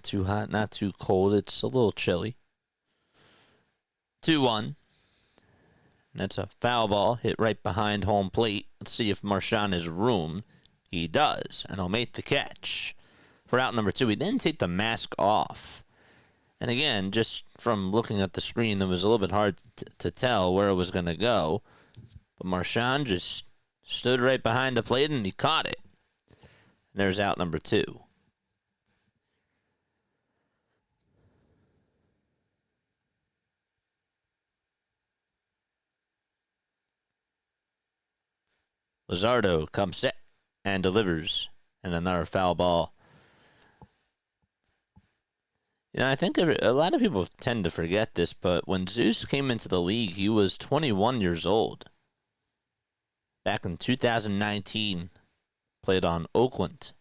too hot, not too cold. It's a little chilly. 2-1. That's a foul ball hit right behind home plate. Let's see if Marchand has room. He does, and he'll make the catch. For out number 2, he didn't take the mask off. And again, just from looking at the screen, it was a little bit hard to tell where it was going to go. But Marchand just stood right behind the plate, and he caught it. And there's out number 2. Luzardo comes set and delivers. And another foul ball. You know, I think a lot of people tend to forget this, but when Zeus came into the league, he was 21 years old. Back in 2019, played on Oakland.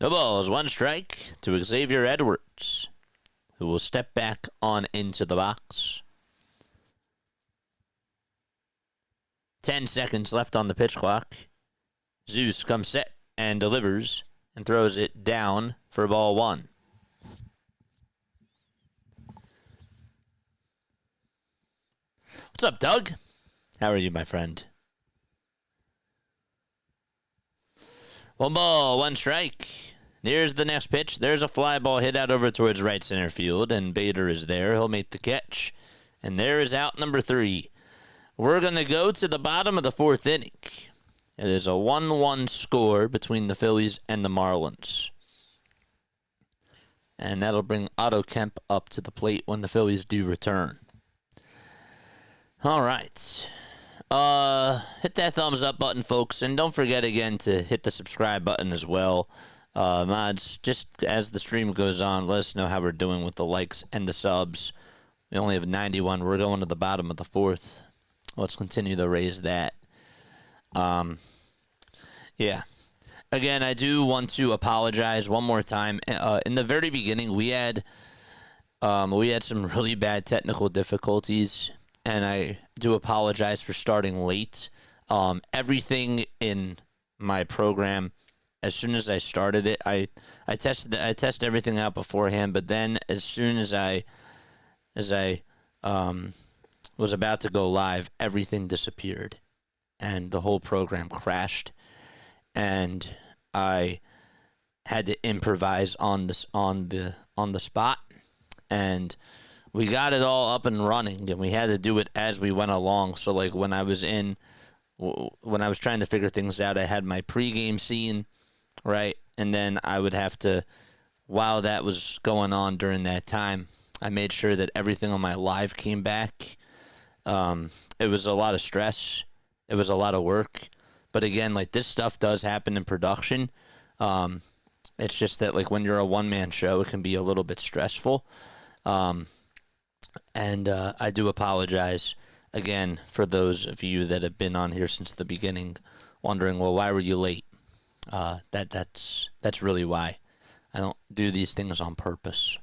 No balls, 1 strike to Xavier Edwards, who will step back on into the box. 10 seconds left on the pitch clock. Zeus comes set and delivers and throws it down for ball 1. What's up, Doug? How are you, my friend? 1 ball, 1 strike. Here's the next pitch. There's a fly ball hit out over towards right center field, and Bader is there. He'll make the catch. And there is out number 3. We're going to go to the bottom of the 4th inning. It is a 1-1 score between the Phillies and the Marlins. And that'll bring Otto Kemp up to the plate when the Phillies do return. All right. Hit that thumbs up button, folks. And don't forget again to hit the subscribe button as well. Mods, just as the stream goes on, let us know how we're doing with the likes and the subs. We only have 91. We're going to the bottom of the 4th. Let's continue to raise that. Yeah. Again, I do want to apologize one more time. In the very beginning, we had some really bad technical difficulties, and I do apologize for starting late. Everything in my program, as soon as I started it, I tested everything out beforehand. But then, as soon as I was about to go live, everything disappeared, and the whole program crashed. And I had to improvise on the spot, and we got it all up and running, and we had to do it as we went along. So like when I was trying to figure things out, I had my pregame scene, right, and then I would have to, while that was going on during that time, I made sure that everything on my live came back. It was a lot of stress. It was a lot of work. But again, like, this stuff does happen in production. It's just that, like, when you're a one-man show, it can be a little bit stressful. And I do apologize, again, for those of you that have been on here since the beginning, wondering, well, why were you late? That's really why. I don't do these things on purpose.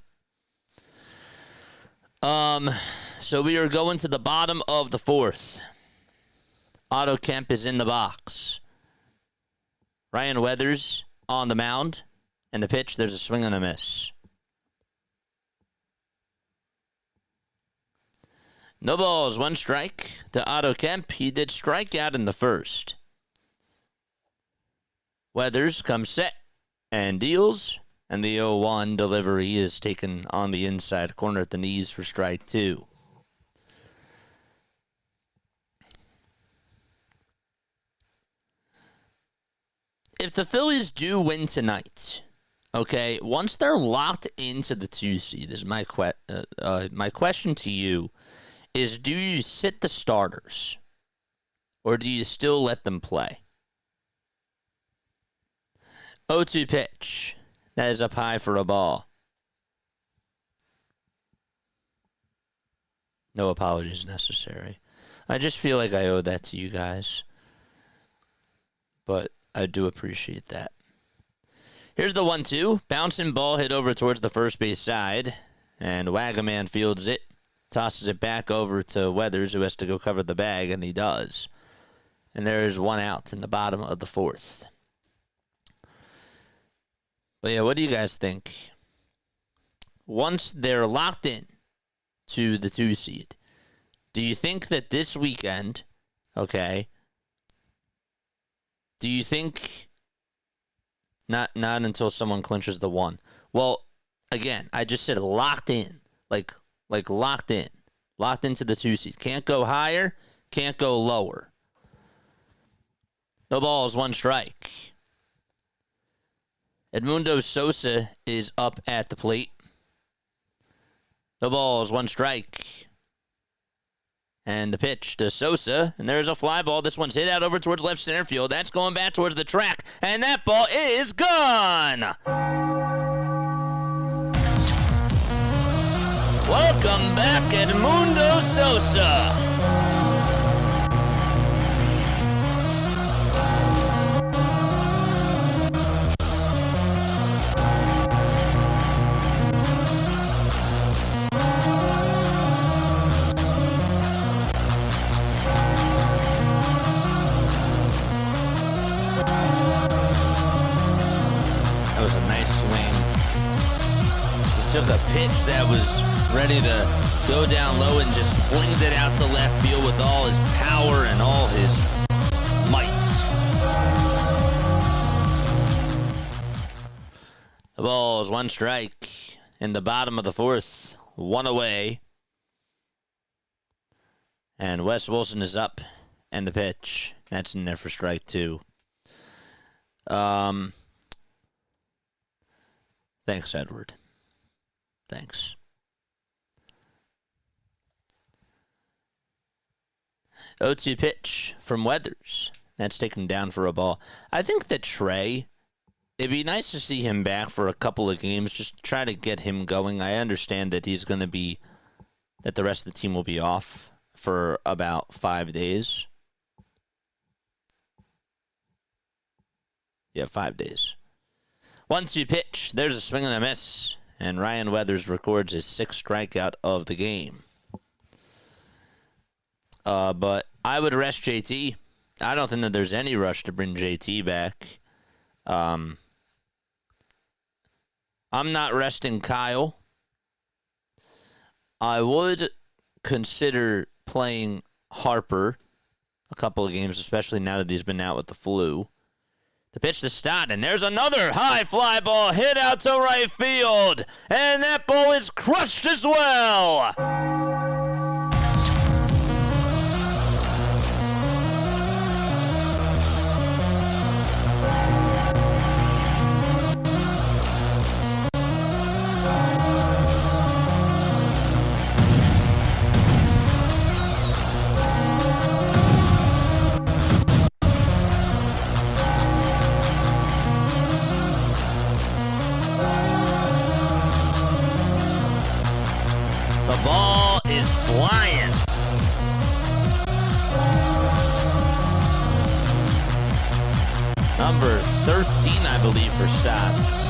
So we are going to the bottom of the 4th. Otto Kemp is in the box. Ryan Weathers on the mound. And the pitch, there's a swing and a miss. No balls, 1 strike to Otto Kemp. He did strike out in the 1st. Weathers comes set and deals. And the 0-1 delivery is taken on the inside corner at the knees for strike 2. If the Phillies do win tonight, okay, once they're locked into the 2 seed, is my question to you is, do you sit the starters or do you still let them play? 0-2 pitch. That is up high for a ball. No apologies necessary. I just feel like I owe that to you guys. But I do appreciate that. Here's the 1-2. Bouncing ball hit over towards the first base side. And Wagaman fields it. Tosses it back over to Weathers, who has to go cover the bag, and he does. And there is 1 out in the bottom of the 4th. But yeah, what do you guys think? Once they're locked in to the 2 seed, do you think that this weekend, okay, do you think not until someone clinches the 1? Well, again, I just said locked in, like locked in, locked into the 2 seed. Can't go higher, can't go lower. No balls, 1 strike. Edmundo Sosa is up at the plate. No balls, 1 strike. And the pitch to Sosa, and there's a fly ball. This one's hit out over towards left center field. That's going back towards the track, and that ball is gone. Welcome back, Edmundo Sosa. That was a nice swing. He took a pitch that was ready to go down low and just flings it out to left field with all his power and all his might. The ball is one strike in the bottom of the fourth, one away. And Wes Wilson is up, and the pitch. That's in there for strike two. Thanks, Edward. Thanks. 0-2 pitch from Weathers. That's taken down for a ball. I think that Trey, it'd be nice to see him back for a couple of games, just try to get him going. I understand that he's going to be, that the rest of the team will be off for about 5 days. Yeah, 5 days. 1-2 pitch. There's a swing and a miss. And Ryan Weathers records his 6th strikeout of the game. But I would rest JT. I don't think that there's any rush to bring JT back. I'm not resting Kyle. I would consider playing Harper a couple of games, especially now that he's been out with the flu. The pitch to Stott, and there's another high fly ball hit out to right field, and that ball is crushed as well. The ball is flying. Number 13, I believe, for Stotts.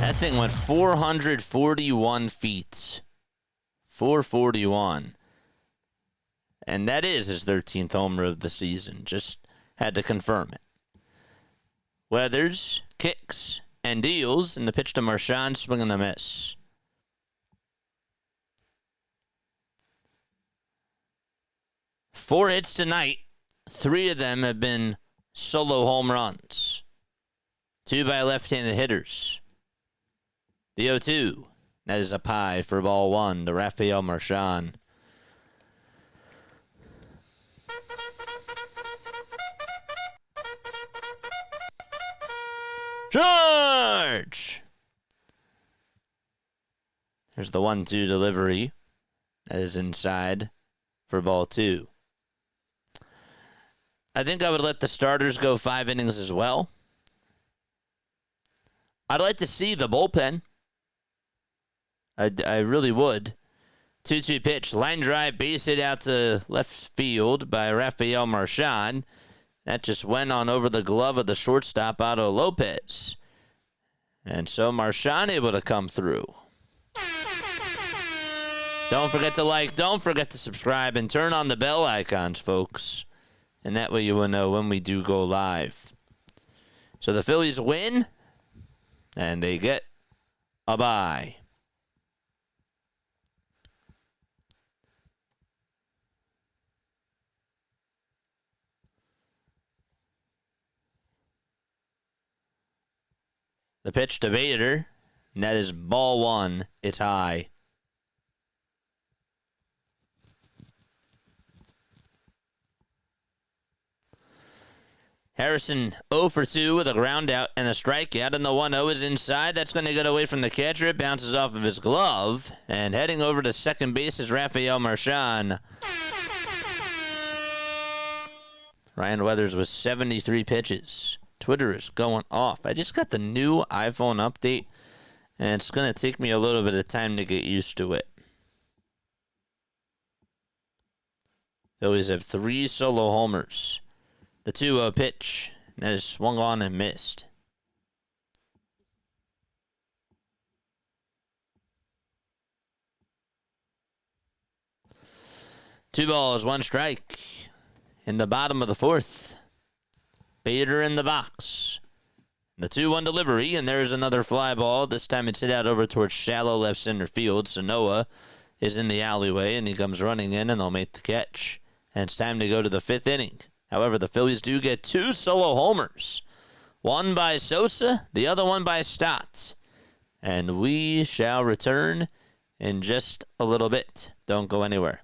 That thing went 441 feet. 441. And that is his 13th homer of the season. Just had to confirm it. Weathers kicks and deals, and the pitch to Marchand, swing and a miss. Four hits tonight. 3 of them have been solo home runs. 2 by left-handed hitters. The 0-2. That is a pie for ball 1 to Rafael Marchand. Charge! There's the 1-2 delivery. That is inside for ball 2. I think I would let the starters go 5 innings as well. I'd like to see the bullpen. I really would. 2-2 pitch. Line drive, base hit out to left field by Rafael Marchand. That just went on over the glove of the shortstop, Otto Lopez. And so Marchand able to come through. Don't forget to like, don't forget to subscribe, and turn on the bell icons, folks. And that way you will know when we do go live. So the Phillies win, and they get a bye. The pitch to Bader, and that is ball 1. It's high. Harrison 0 for 2 with a ground out and a strikeout, and the 1-0 is inside. That's going to get away from the catcher. It bounces off of his glove, and heading over to second base is Rafael Marchand. Ryan Weathers with 73 pitches. Twitter is going off. I just got the new iPhone update, and it's going to take me a little bit of time to get used to it. Phillies have 3 solo homers. The 2-0 pitch, that is swung on and missed. Two balls, 1 strike. In the bottom of the 4th. Bader in the box. The 2-1 delivery, and there's another fly ball. This time it's hit out over towards shallow left center field. So Noah is in the alleyway, and he comes running in, and they'll make the catch. And it's time to go to the 5th inning. However, the Phillies do get 2 solo homers. One by Sosa, the other one by Stott. And we shall return in just a little bit. Don't go anywhere.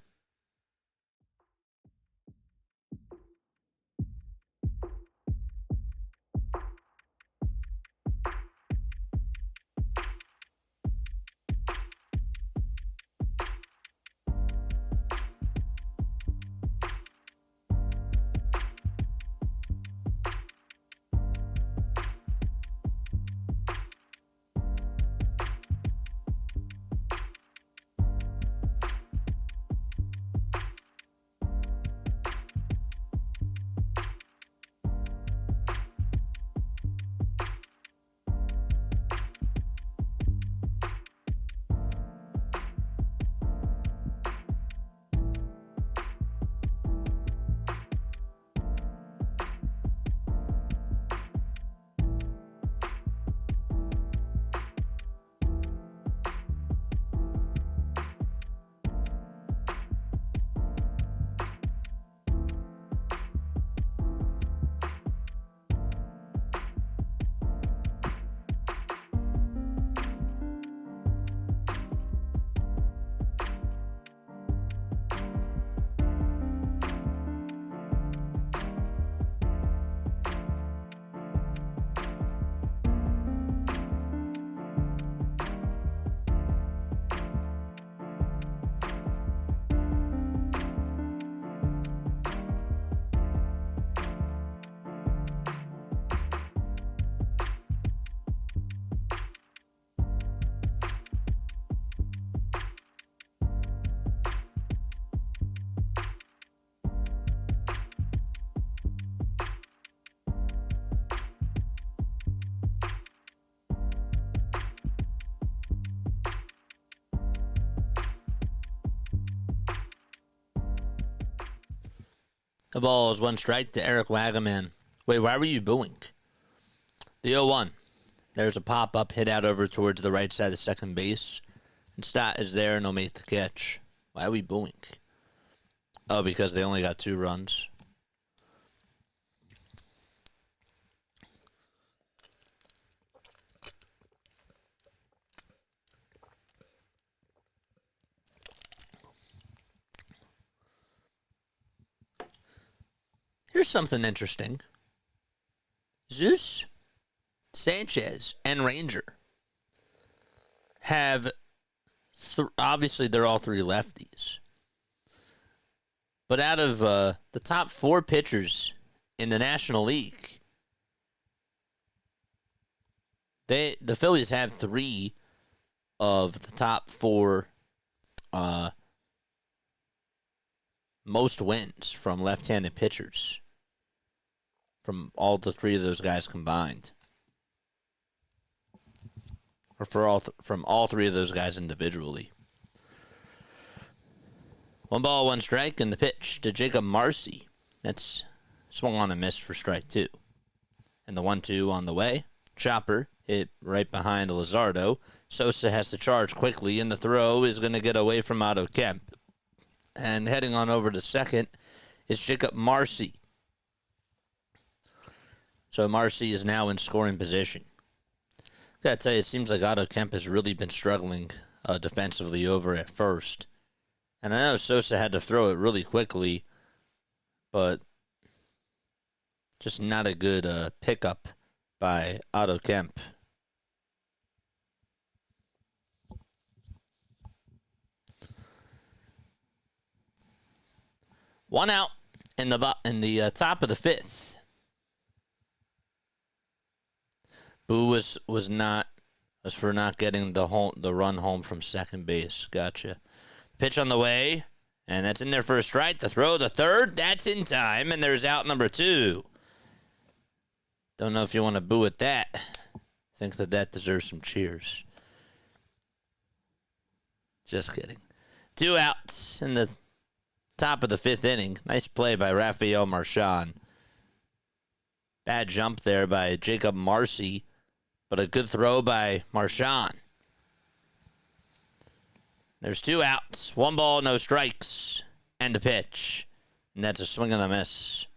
The ball is 1 strike to Eric Wagaman. Wait, why were you booing? The 0-1. There's a pop-up hit out over towards the right side of second base. And Stott is there and he'll make the catch. Why are we booing? Oh, because they only got 2 runs. Here's something interesting. Zeus, Sanchez, and Ranger have, obviously they're all 3 lefties. But out of the top 4 pitchers in the National League, the Phillies have 3 of the top 4 most wins from left-handed pitchers from all the 3 of those guys combined, or from all 3 of those guys individually. 1 ball, 1 strike, and the pitch to Jacob Marcy. That's swung on and missed for strike 2. And the 1-2 on the way. Chopper hit right behind Luzardo. Sosa has to charge quickly, and the throw is going to get away from Otto Kemp. And heading on over to second is Jacob Marcy. So Marcy is now in scoring position. Gotta tell you, it seems like Otto Kemp has really been struggling defensively over at first. And I know Sosa had to throw it really quickly, but just not a good pickup by Otto Kemp. One out in the top of the 5th. Boo was for not getting the run home from second base. Gotcha. Pitch on the way, and that's in there for a strike. The throw, the third, that's in time, and there's out number 2. Don't know if you want to boo at that. Think that deserves some cheers. Just kidding. 2 outs in the top of the 5th inning. Nice play by Rafael Marchand. Bad jump there by Jacob Marcy, but a good throw by Marshawn. There's 2 outs, 1 ball, no strikes, and the pitch. And that's a swing and a miss.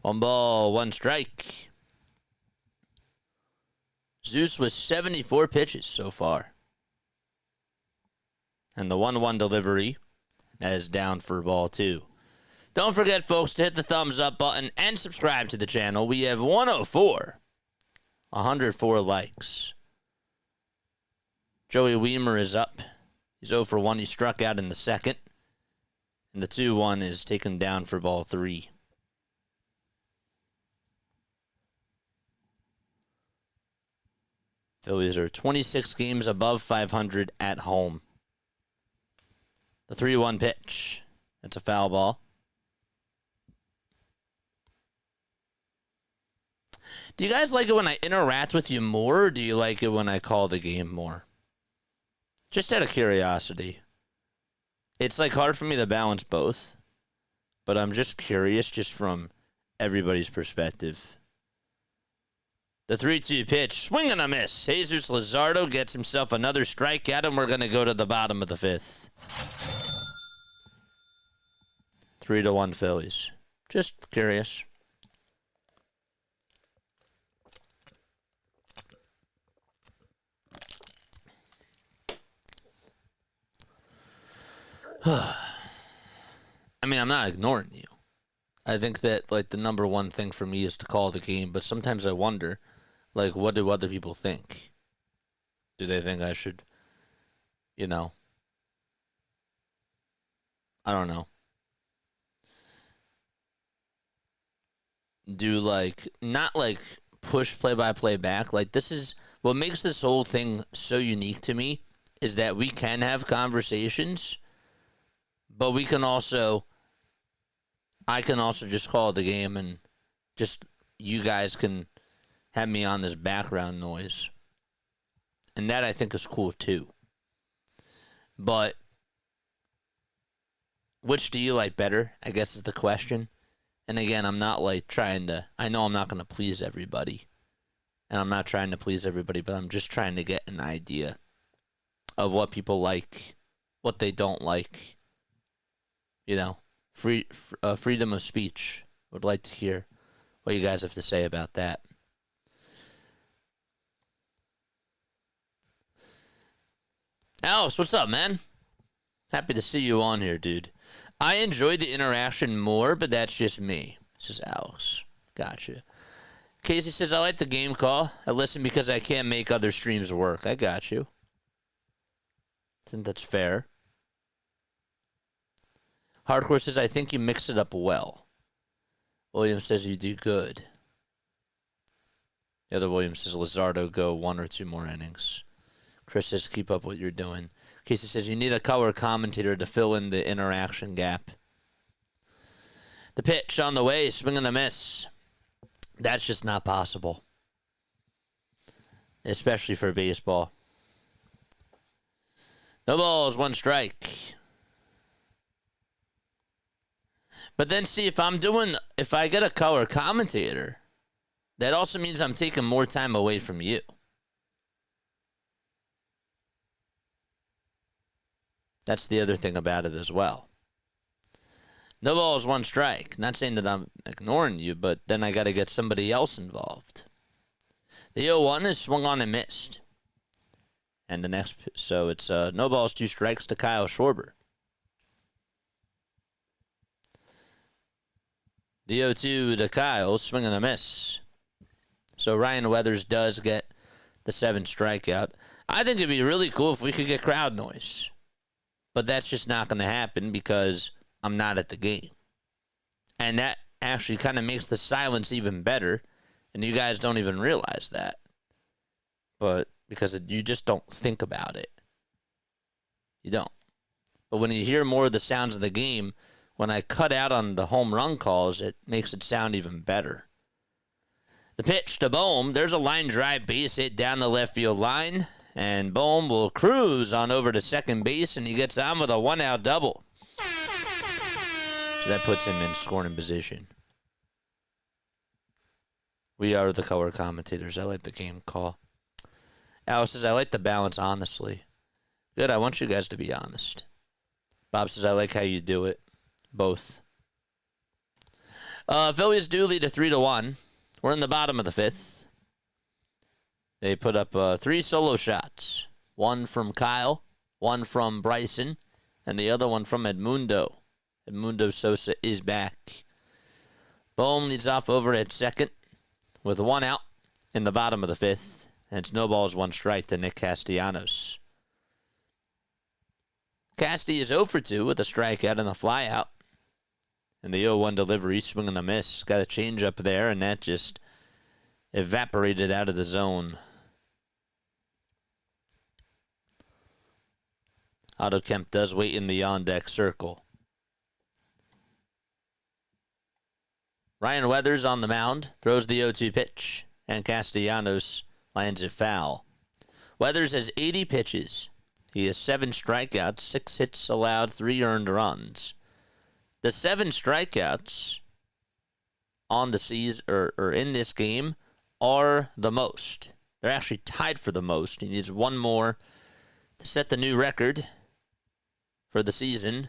One ball, 1 strike. Zeus with 74 pitches so far. And the 1-1 delivery, that is down for ball 2. Don't forget, folks, to hit the thumbs up button and subscribe to the channel. We have 104 likes. Joey Weimer is up. He's 0 for 1. He struck out in the second. And the 2-1 is taken down for ball 3. Phillies are 26 games above 500 at home. The 3-1 pitch. That's a foul ball. Do you guys like it when I interact with you more, or do you like it when I call the game more? Just out of curiosity. It's like hard for me to balance both, but I'm just curious just from everybody's perspective. The 3-2 pitch, swing and a miss. Jesus Luzardo gets himself another strikeout, and we're going to go to the bottom of the 5th. 3-1 Phillies. Just curious. I mean, I'm not ignoring you. I think that, like, the number one thing for me is to call the game, but sometimes I wonder, like, what do other people think? Do they think I should, I don't know. Do, like, not, like, push play-by-play back. Like, this is, what makes this whole thing so unique to me is that we can have conversations, but we can also, I can also just call the game and just, you guys can have me on this background noise. And that I think is cool too. But which do you like better, I guess is the question. And again, I'm not like trying to, I know I'm not going to please everybody. And I'm not trying to please everybody, but I'm just trying to get an idea of what people like, what they don't like. Freedom of speech. Would like to hear what you guys have to say about that. Alice, what's up, man? Happy to see you on here, dude. I enjoy the interaction more, but that's just me. This is Alex. Gotcha. Casey says, I like the game call. I listen because I can't make other streams work. I got you. I think that's fair. Hardcore says, I think you mix it up well. William says, you do good. The other William says, Luzardo, go 1 or 2 more innings. Chris says, keep up what you're doing. Casey says, you need a color commentator to fill in the interaction gap. The pitch on the way, swing and a miss. That's just not possible. Especially for baseball. No balls, 1 strike. But then see, if I get a color commentator, that also means I'm taking more time away from you. That's the other thing about it as well. No balls, 1 strike. Not saying that I'm ignoring you, but then I got to get somebody else involved. The 0-1 is swung on and missed. And the next, so it's no balls, 2 strikes to Kyle Schwarber. The 0-2 to Kyle, swing and a miss. So Ryan Weathers does get the 7th strikeout. I think it'd be really cool if we could get crowd noise. But that's just not going to happen because I'm not at the game. And that actually kind of makes the silence even better. And you guys don't even realize that. But because you just don't think about it. You don't. But when you hear more of the sounds of the game, when I cut out on the home run calls, it makes it sound even better. The pitch to Bohm. There's a line drive base hit down the left field line. And Bohm will cruise on over to second base, and he gets on with a 1-out double. So that puts him in scoring position. We are the color commentators. I like the game call. Alice says, I like the balance, honestly. Good, I want you guys to be honest. Bob says, I like how you do it. Both. Phillies do lead a 3-1. We're in the bottom of the 5th. They put up 3 solo shots. One from Kyle, one from Bryson, and the other one from Edmundo. Edmundo Sosa is back. Bohm leads off over at second with 1 out in the bottom of the 5th. And it's no balls, 1 strike to Nick Castellanos. Casty is 0 for 2 with a strikeout and a flyout. And the 0-1 delivery, swing and a miss. Got a change up there, and that just evaporated out of the zone. Otto Kemp does wait in the on-deck circle. Ryan Weathers on the mound, throws the 0-2 pitch, and Castellanos lands it foul. Weathers has 80 pitches. He has 7 strikeouts, 6 hits allowed, 3 earned runs. The 7 strikeouts on the season or in this game are the most. They're actually tied for the most. He needs 1 more to set the new record for the season.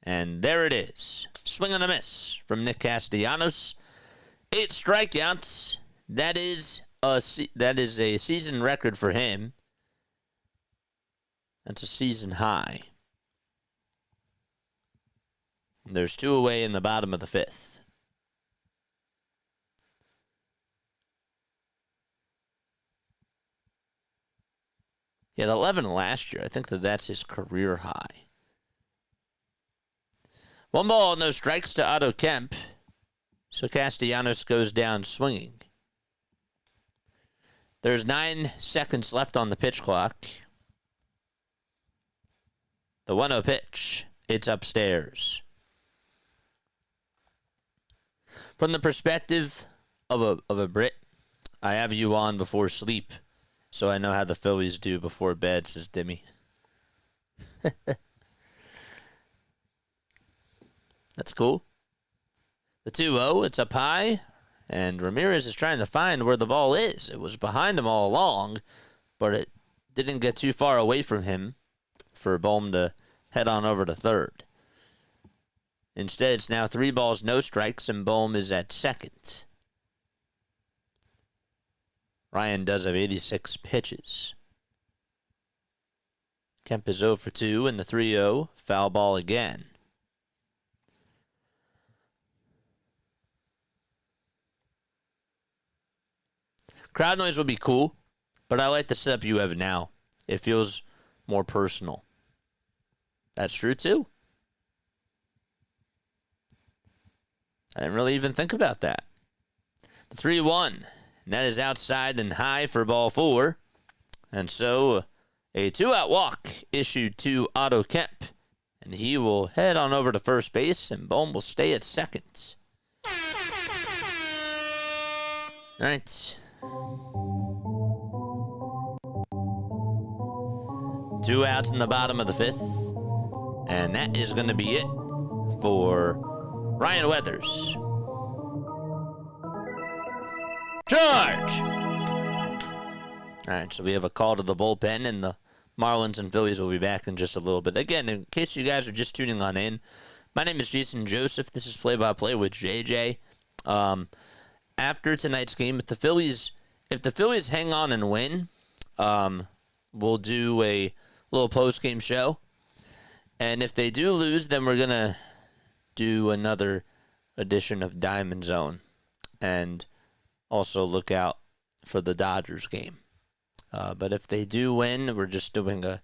And there it is. Swing and a miss from Nick Castellanos. 8 strikeouts. That is a season record for him. That's a season high. There's 2 away in the bottom of the 5th. He had 11 last year. I think that's his career high. 1 ball, no strikes to Otto Kemp. So Castellanos goes down swinging. There's 9 seconds left on the pitch clock. The 1-0 pitch. It's upstairs. From the perspective of a Brit, I have you on before sleep, so I know how the Phillies do before bed, says Dimmy. That's cool. The 2-0, it's up high, and Ramirez is trying to find where the ball is. It was behind him all along, but it didn't get too far away from him for Bohm to head on over to third. Instead, it's now 3 balls, no strikes, and Bohm is at second. Ryan does have 86 pitches. Kemp is 0 for 2 in the 3-0. Foul ball again. Crowd noise would be cool, but I like the setup you have now. It feels more personal. That's true, too. I didn't really even think about that. The 3-1, and that is outside and high for ball 4. And so a 2-out walk issued to Otto Kemp, and he will head on over to first base, and Bohm will stay at second. All right. 2 outs in the bottom of the 5th, and that is going to be it for Ryan Weathers. Charge! All right, so we have a call to the bullpen, and the Marlins and Phillies will be back in just a little bit. Again, in case you guys are just tuning on in, my name is Jason Joseph. This is Play-by-Play with JJ. After tonight's game, if the Phillies hang on and win, we'll do a little post-game show. And if they do lose, then we're going to do another edition of Diamond Zone. And also look out for the Dodgers game. But if they do win, we're just doing a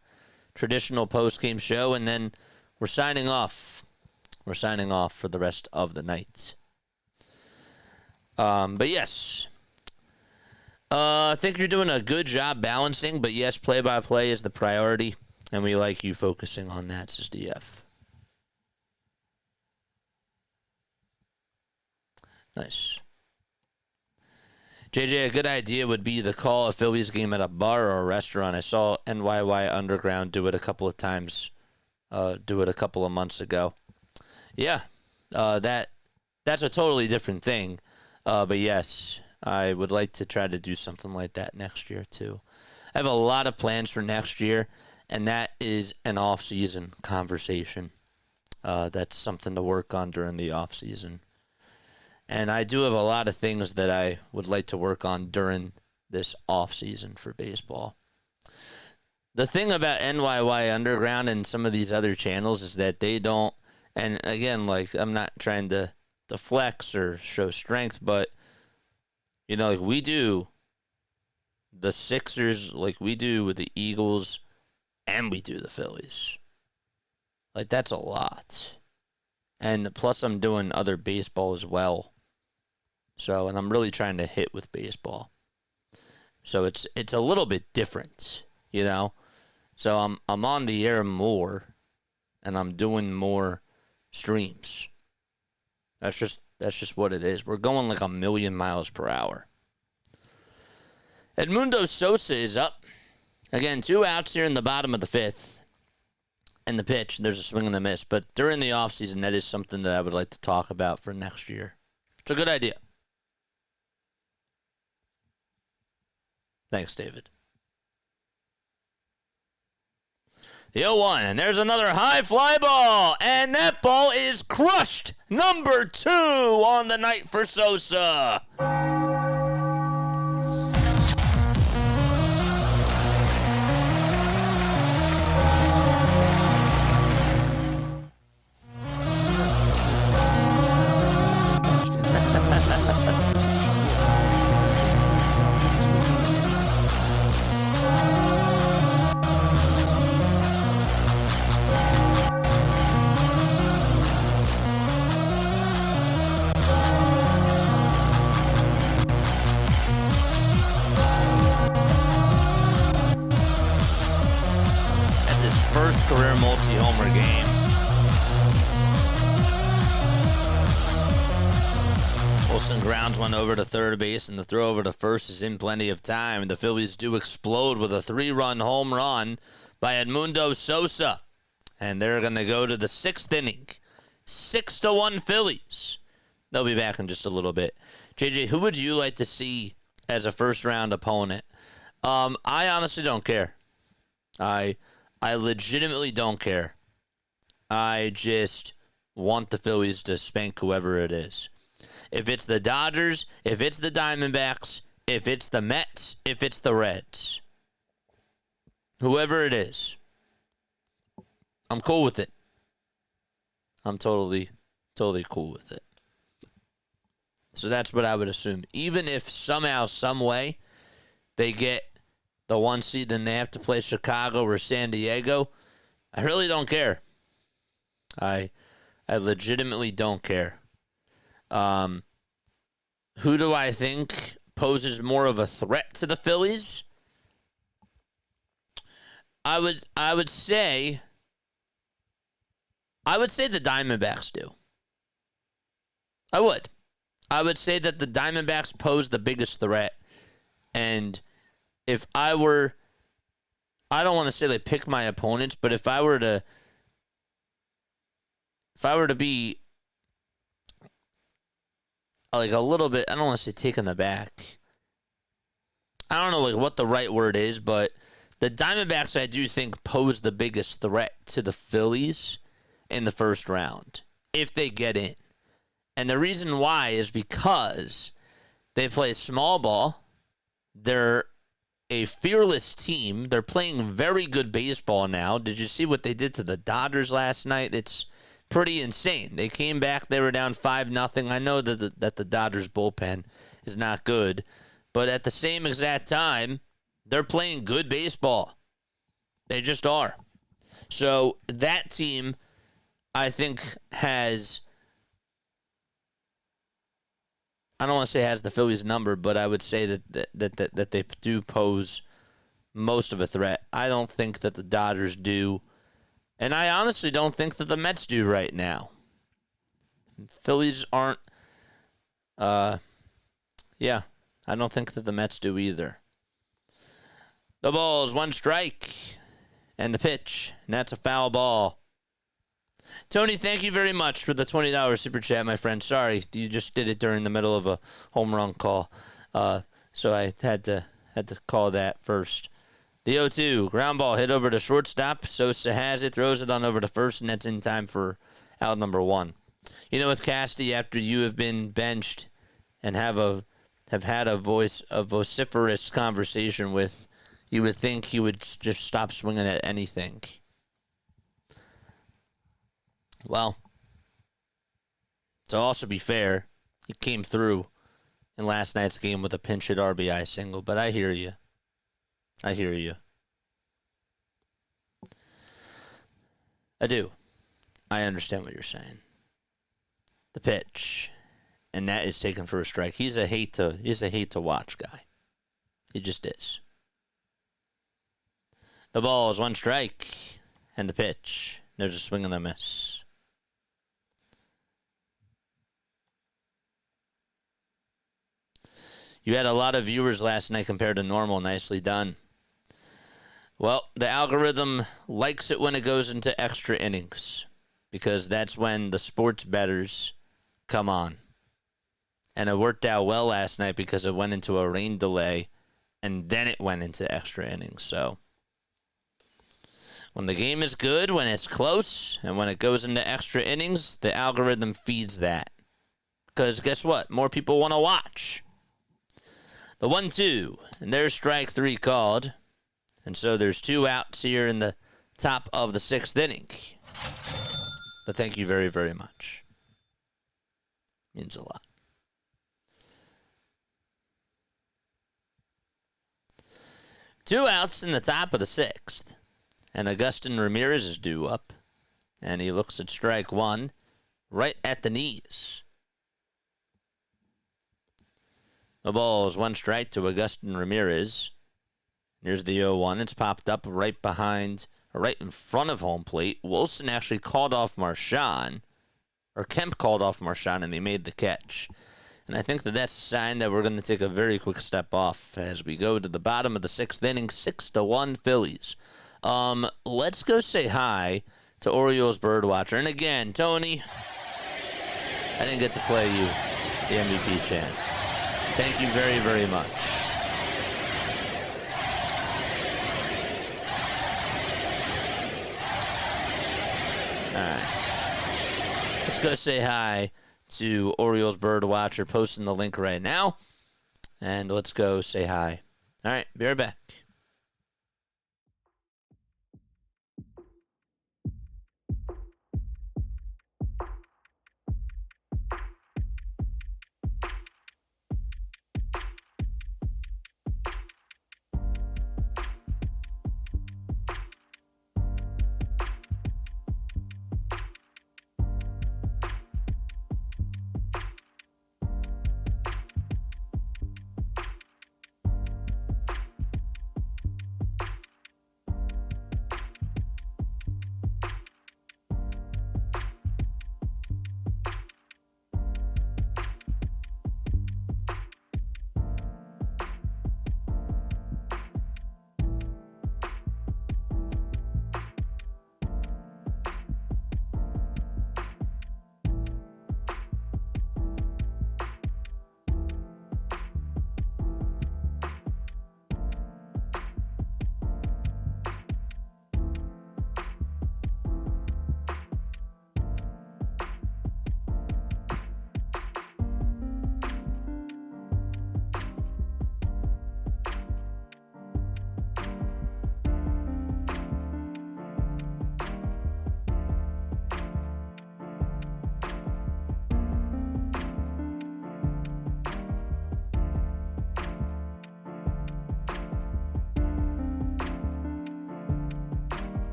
traditional post-game show, and then we're signing off. We're signing off for the rest of the night. But yes, I think you're doing a good job balancing, but yes, play-by-play is the priority, and we like you focusing on that, says DF. Nice. JJ, a good idea would be to call a Phillies game at a bar or a restaurant. I saw NYY Underground do it a couple of times, do it a couple of months ago. Yeah, That's a totally different thing. But yes, I would like to try to do something like that next year too. I have a lot of plans for next year, and that is an off-season conversation. That's something to work on during the off-season. And I do have a lot of things that I would like to work on during this off-season for baseball. The thing about NYY Underground and some of these other channels is that they don't, and again, like, I'm not trying to flex or show strength, but, you know, like, we do the Sixers, like we do with the Eagles, and we do the Phillies. Like, that's a lot. And plus, I'm doing other baseball as well. So, and I'm really trying to hit with baseball. So it's a little bit different, you know. So I'm on the air more, and I'm doing more streams. That's just what it is. We're going like 1,000,000 miles per hour. Edmundo Sosa is up. Again, 2 outs here in the bottom of the 5th. And the pitch, there's a swing and a miss. But during the offseason, that is something that I would like to talk about for next year. It's a good idea. Thanks, David. The 0-1, and there's another high fly ball, and that ball is crushed. Number 2 on the night for Sosa. First career multi-homer game. Wilson grounds one over to third base, and the throw over to first is in plenty of time. The Phillies do explode with a 3-run home run by Edmundo Sosa. And they're going to go to the 6th inning. 6-1 Phillies. They'll be back in just a little bit. JJ, who would you like to see as a first-round opponent? I honestly don't care. I legitimately don't care. I just want the Phillies to spank whoever it is. If it's the Dodgers, if it's the Diamondbacks, if it's the Mets, if it's the Reds, whoever it is, I'm cool with it. I'm totally cool with it. So that's what I would assume. Even if somehow, some way, they get the 1 seed, then they have to play Chicago or San Diego, I really don't care. I legitimately don't care. Who do I think poses more of a threat to the Phillies? I would say the Diamondbacks do. I would say that the Diamondbacks pose the biggest threat. And if I don't want to say they pick my opponents, but if I were to be like a little bit, I don't want to say taken aback. I don't know like what the right word is, but the Diamondbacks I do think pose the biggest threat to the Phillies in the first round if they get in. And the reason why is because they play small ball. They're a fearless team. They're playing very good baseball now. Did you see what they did to the Dodgers last night? It's pretty insane. They came back. They were down 5-0. I know that the Dodgers bullpen is not good, but at the same exact time, they're playing good baseball. They just are. So that team, I think, has, I don't want to say has the Phillies number, but I would say that they do pose most of a threat. I don't think that the Dodgers do, and I honestly don't think that the Mets do right now. Phillies aren't, I don't think that the Mets do either. The ball is 1 strike, and the pitch, and that's a foul ball. Tony, thank you very much for the $20 super chat, my friend. Sorry, you just did it during the middle of a home run call, so I had to call that first. The 0-2 ground ball hit over to shortstop. Sosa has it, throws it on over to first, and that's in time for out number 1. You know, with Casty, after you have been benched and have had a vociferous conversation with, you would think he would just stop swinging at anything. Well, to also be fair, he came through in last night's game with a pinch hit RBI single, but I hear you. I hear you. I do. I understand what you're saying. The pitch, and that is taken for a strike. He's a hate to watch guy. He just is. The ball is 1 strike, and the pitch. There's a swing and a miss. You had a lot of viewers last night compared to normal. Nicely done. Well, the algorithm likes it when it goes into extra innings because that's when the sports bettors come on. And it worked out well last night because it went into a rain delay and then it went into extra innings. So when the game is good, when it's close, and when it goes into extra innings, the algorithm feeds that. Because guess what? More people want to watch. The 1-2, and there's strike 3 called. And so there's 2 outs here in the top of the 6th inning. But thank you very, very much. Means a lot. Two outs in the top of the 6th. And Agustin Ramirez is due up. And he looks at strike 1 right at the knees. The ball is 1 strike to Agustin Ramirez. Here's the 0-1. It's popped up right behind, or right in front of home plate. Wilson actually called off Marchand, or Kemp called off Marchand, and they made the catch. And I think that's a sign that we're going to take a very quick step off as we go to the bottom of the 6th inning, 6-1 Phillies. Let's go say hi to Orioles Birdwatcher. And again, Tony, I didn't get to play you the MVP chant. Thank you very, very much. All right. Let's go say hi to Orioles Birdwatcher, posting the link right now. And let's go say hi. All right, be right back.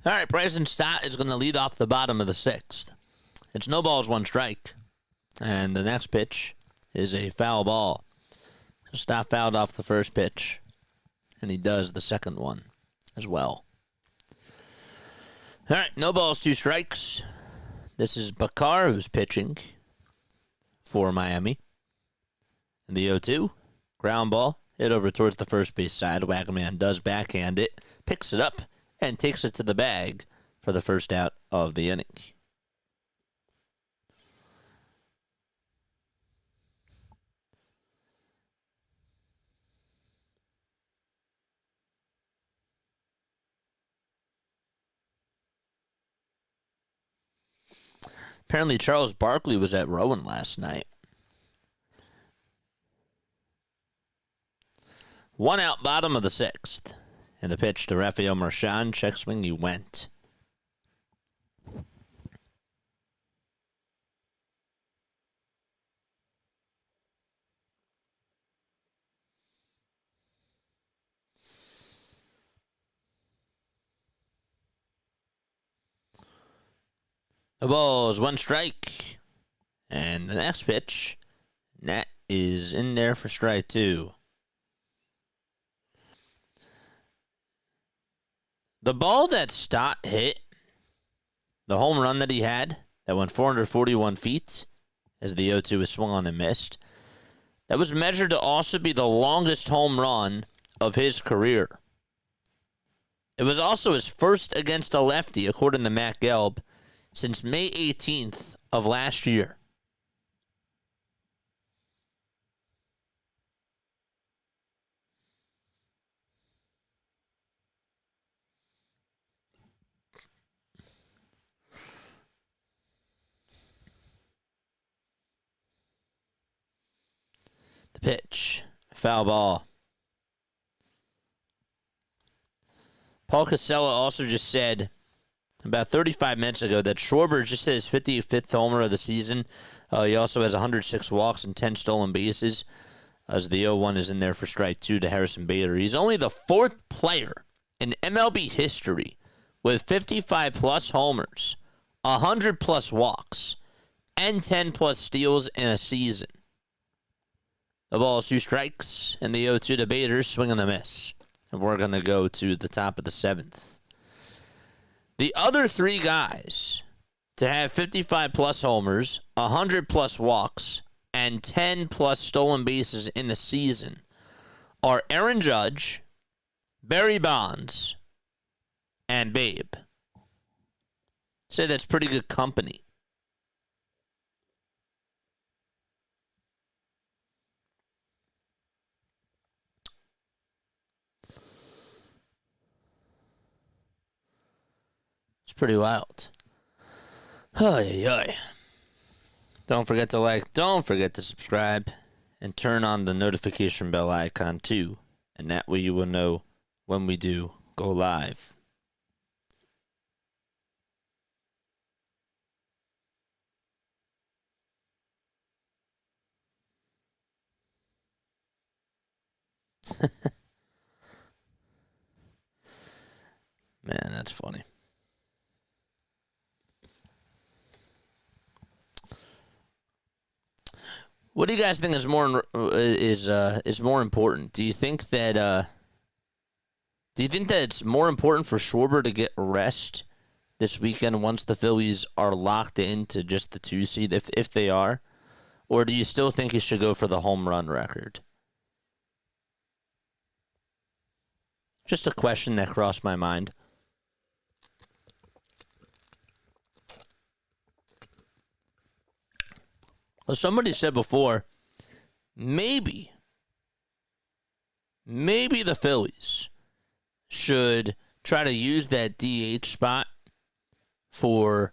All right, Bryson Stott is going to lead off the bottom of the 6th. It's no balls, 1 strike. And the next pitch is a foul ball. So Stott fouled off the first pitch. And he does the second one as well. All right, no balls, 2 strikes. This is Bakar who's pitching for Miami. And the 0-2, ground ball, hit over towards the first base side. Wagaman does backhand it, picks it up, and takes it to the bag for the first out of the inning. Apparently, Charles Barkley was at Rowan last night. 1 out, bottom of the 6th. And the pitch to Rafael Marchand. Check swing, he went. The ball is 1 strike. And the next pitch, that is in there for strike 2. The ball that Stott hit, the home run that he had, that went 441 feet, as the 0-2 was swung on and missed, that was measured to also be the longest home run of his career. It was also his first against a lefty, according to Matt Gelb, since May 18th of last year. The pitch, foul ball. Paul Casella also just said about 35 minutes ago that Schwarber just hit his 55th homer of the season. He also has 106 walks and 10 stolen bases, as the 0-1 is in there for strike 2 to Harrison Bader. He's only the 4th player in MLB history with 55-plus homers, 100-plus walks, and 10-plus steals in a season. The ball is 2 strikes, and the 0-2 to Bader, swing and a miss. And we're going to go to the top of the 7th. The other 3 guys to have 55-plus homers, 100-plus walks, and 10-plus stolen bases in the season are Aaron Judge, Barry Bonds, and Babe. Say that's pretty good company. Pretty wild. Don't forget to like, don't forget to subscribe, and turn on the notification bell icon too, and that way you will know when we do go live. Man, that's funny. What do you guys think is more important? Do you think that it's more important for Schwarber to get rest this weekend once the Phillies are locked into just the 2 seed, if they are, or do you still think he should go for the home run record? Just a question that crossed my mind. Well, somebody said before, maybe the Phillies should try to use that DH spot for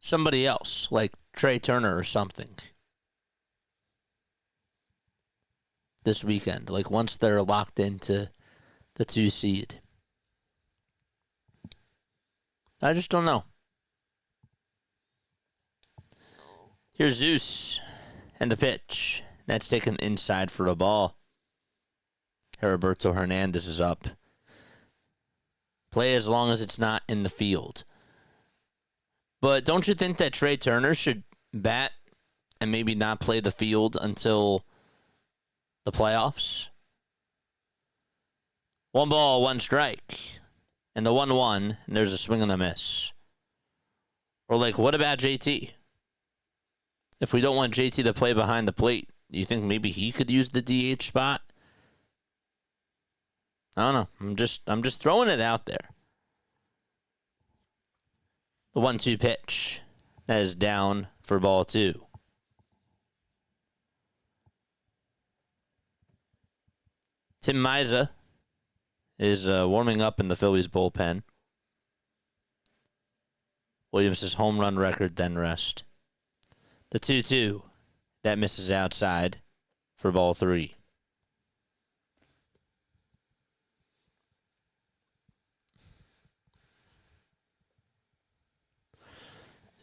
somebody else, like Trey Turner or something, this weekend, like once they're locked into the 2 seed. I just don't know. Here's Zeus and the pitch. That's taken inside for a ball. Heriberto Hernandez is up Play as long as it's not in the field. But don't you think that Trey Turner should bat and maybe not play the field until the playoffs? 1 ball, 1 strike. And the 1-1, and there's a swing and a miss. Or, like, what about JT? If we don't want JT to play behind the plate, do you think maybe he could use the DH spot? I don't know. I'm just throwing it out there. The 1-2 pitch. That is down for ball 2. Tim Meiza is warming up in the Phillies bullpen. Williams' home run record, then rest. The 2-2. That misses outside for ball 3.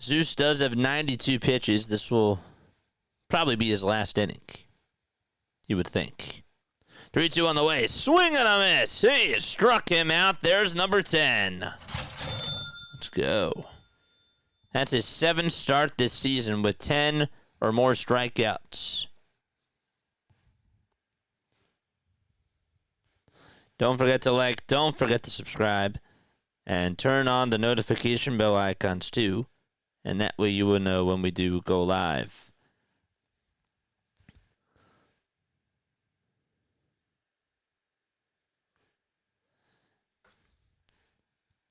Zeus does have 92 pitches. This will probably be his last inning, you would think. 3-2 on the way. Swing and a miss. He struck him out. There's number 10. Let's go. That's his 7th start this season with 10 or more strikeouts. Don't forget to like, don't forget to subscribe, and turn on the notification bell icons too, and that way you will know when we do go live.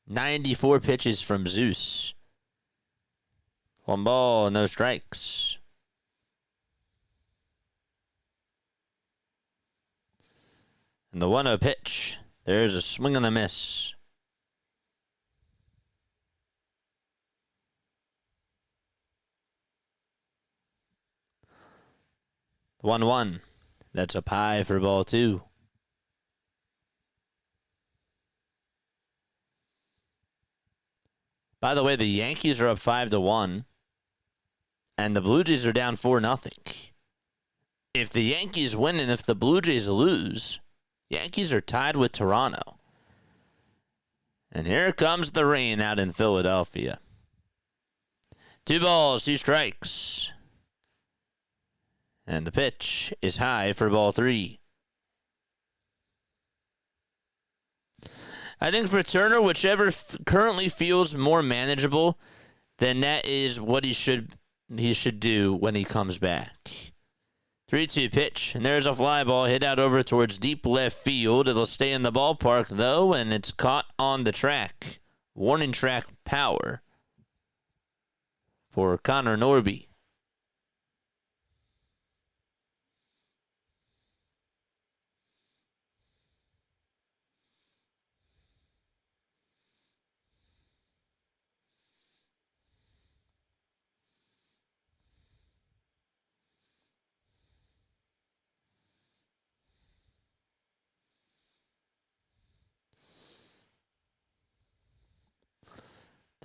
"94 pitches from Zeus. 1 ball, no strikes. And the 1-0 pitch. There's a swing and a miss. The 1-1. That's up high for ball 2. By the way, the Yankees are up 5-1, and the Blue Jays are down 4-0. If the Yankees win and if the Blue Jays lose, Yankees are tied with Toronto. And here comes the rain out in Philadelphia. 2 balls, 2 strikes. And the pitch is high for ball 3. I think for Turner, whichever currently feels more manageable, then that is what he should do when he comes back. 3-2 pitch, and there's a fly ball hit out over towards deep left field. It'll stay in the ballpark, though, and it's caught on the track. Warning track power for Connor Norby.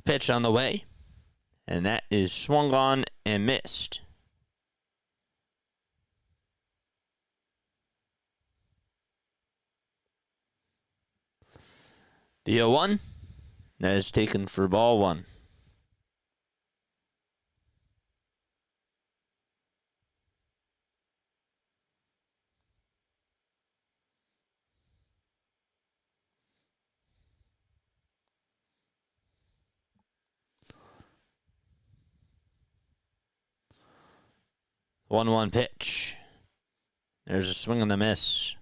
Pitch on the way, and that is swung on and missed. The 0-1, that is taken for ball 1. One pitch. There's a swing and a miss.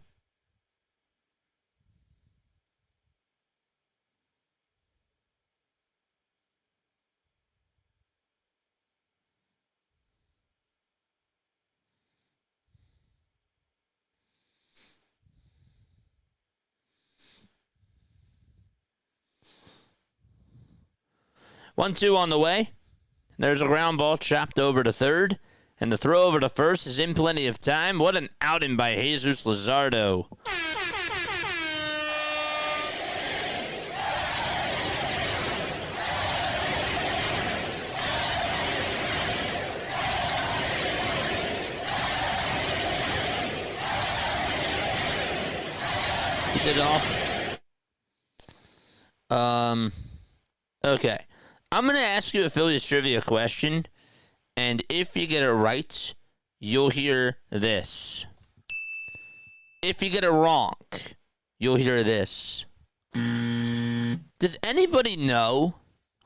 One, 2 on the way. There's a ground ball chopped over to third. And the throw over to first is in plenty of time. What an outing by Jesus Luzardo. He did awesome. Okay. I'm going to ask you a Phillies trivia question, and if you get it right, you'll hear this. If you get it wrong, you'll hear this. Does anybody know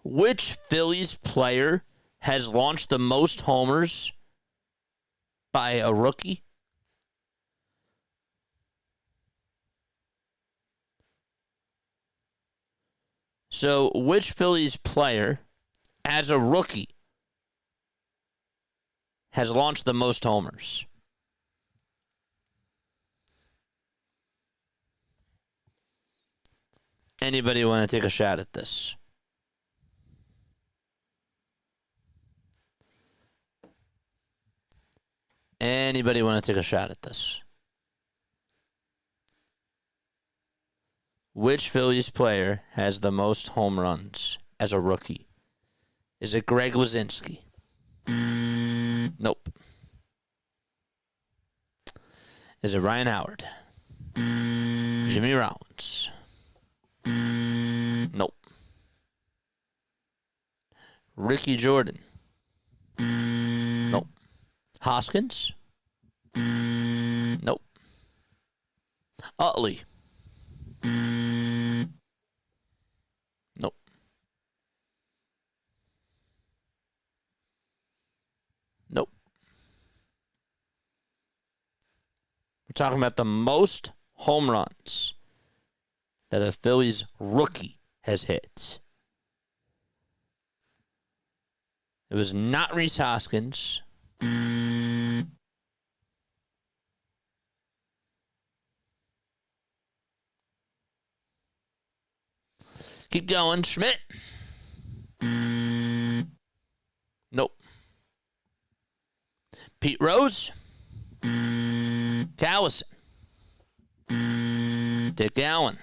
which Phillies player has launched the most homers by a rookie? So, which Phillies player, as a rookie, has launched the most homers? Anybody want to take a shot at this? Anybody want to take a shot at this? Which Phillies player has the most home runs as a rookie? Is it Greg Wyszynski? Nope. Is it Ryan Howard? Jimmy Rollins? Nope. Ricky Jordan? Nope. Hoskins? Nope. Utley? Nope. Nope. We're talking about the most home runs that a Phillies rookie has hit. It was not Rhys Hoskins. Keep going. Schmidt. Nope. Pete Rose. Callison. Dick Allen.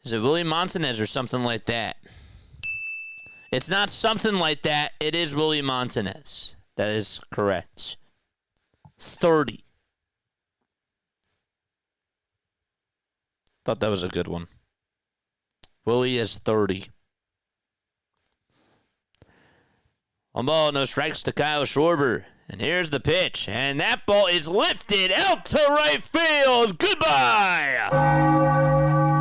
Is it Willie Montanez or something like that? It's not something like that. It is Willie Montanez. That is correct. 30. Thought that was a good one. Willie is 30. One ball, no strikes to Kyle Schwarber. And here's the pitch. And that ball is lifted out to right field. Goodbye.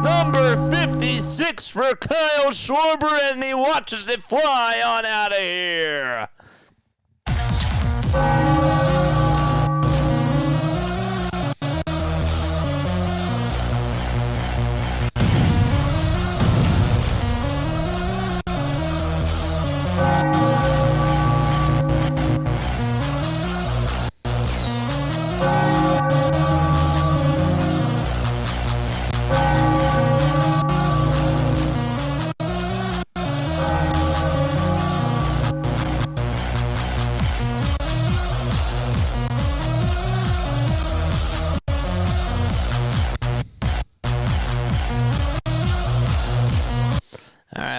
Number 56 for Kyle Schwarber, and he watches it fly on out of here.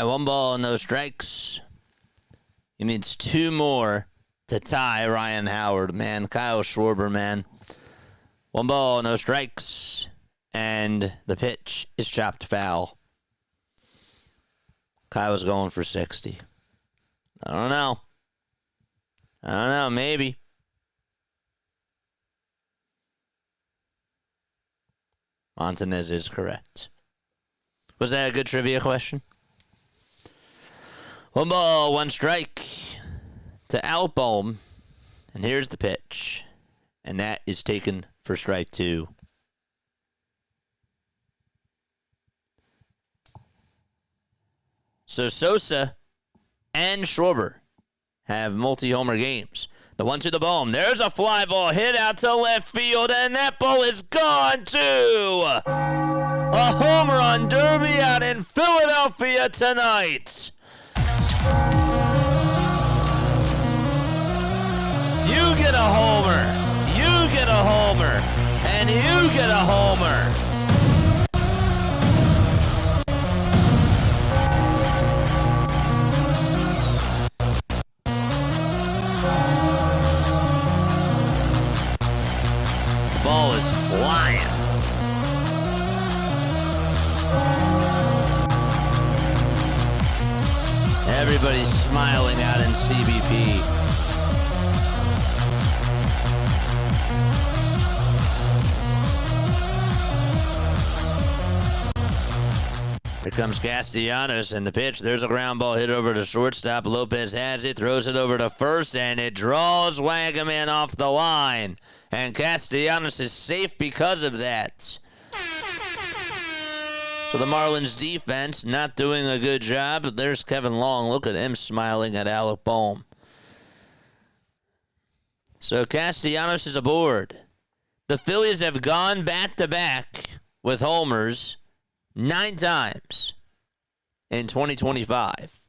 One ball, no strikes. He needs two more to tie Ryan Howard, man. Kyle Schwarber, man. One ball, no strikes. And the pitch is chopped foul. Kyle's going for 60. I don't know. Maybe. Montanez is correct. Was that a good trivia question? One ball, one strike to Albaum. And here's the pitch. And that is taken for strike two. So Sosa and Schwarber have multi-homer games. The one to the Baum. There's a fly ball hit out to left field, and that ball is gone too. A home run derby out in Philadelphia tonight. You get a homer, you get a homer, and you get a homer. The ball is flying. everybody's smiling out in CBP. Here comes Castellanos in the pitch. There's a ground ball hit over to shortstop. Lopez has it, throws it over to first, and it draws Wagaman off the line. And Castellanos is safe because of that. So the Marlins defense not doing a good job. There's Kevin Long. Look at him smiling at Alec Bohm. So Castellanos is aboard. The Phillies have gone back-to-back with homers 9 times in 2025.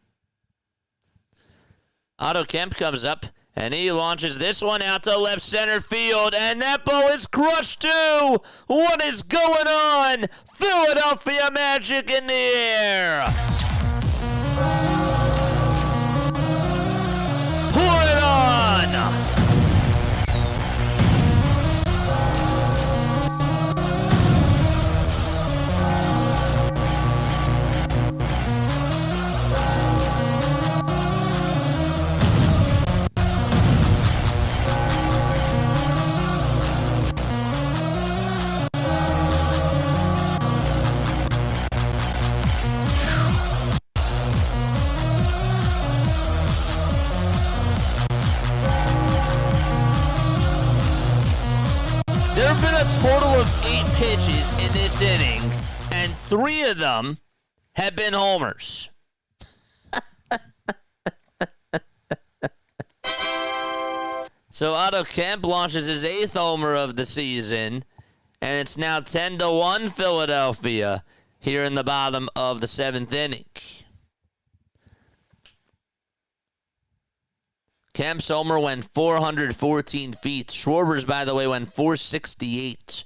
Otto Kemp comes up, and he launches this one out to left center field, and that ball is crushed too! What is going on? Philadelphia Magic in the air! Pour it on! There have been a total of 8 pitches in this inning, and 3 of them have been homers. So Otto Kemp launches his 8th homer of the season, and it's now 10-1 Philadelphia here in the bottom of the 7th inning. Kemp's homer went 414 feet. Schwarber's, by the way, went 468.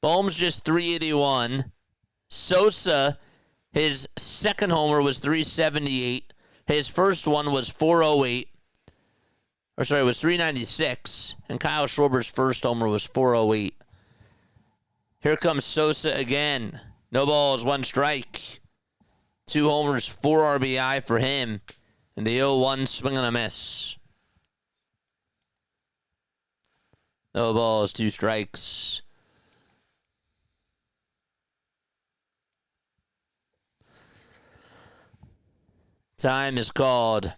Bohm's just 381. Sosa, his second homer was 378. His first one was 408. It was 396. And Kyle Schwarber's first homer was 408. Here comes Sosa again. No balls, 1 strike. 2 homers, 4 RBI for him. And the 0-1 swing and a miss. No balls, 2 strikes. Time is called.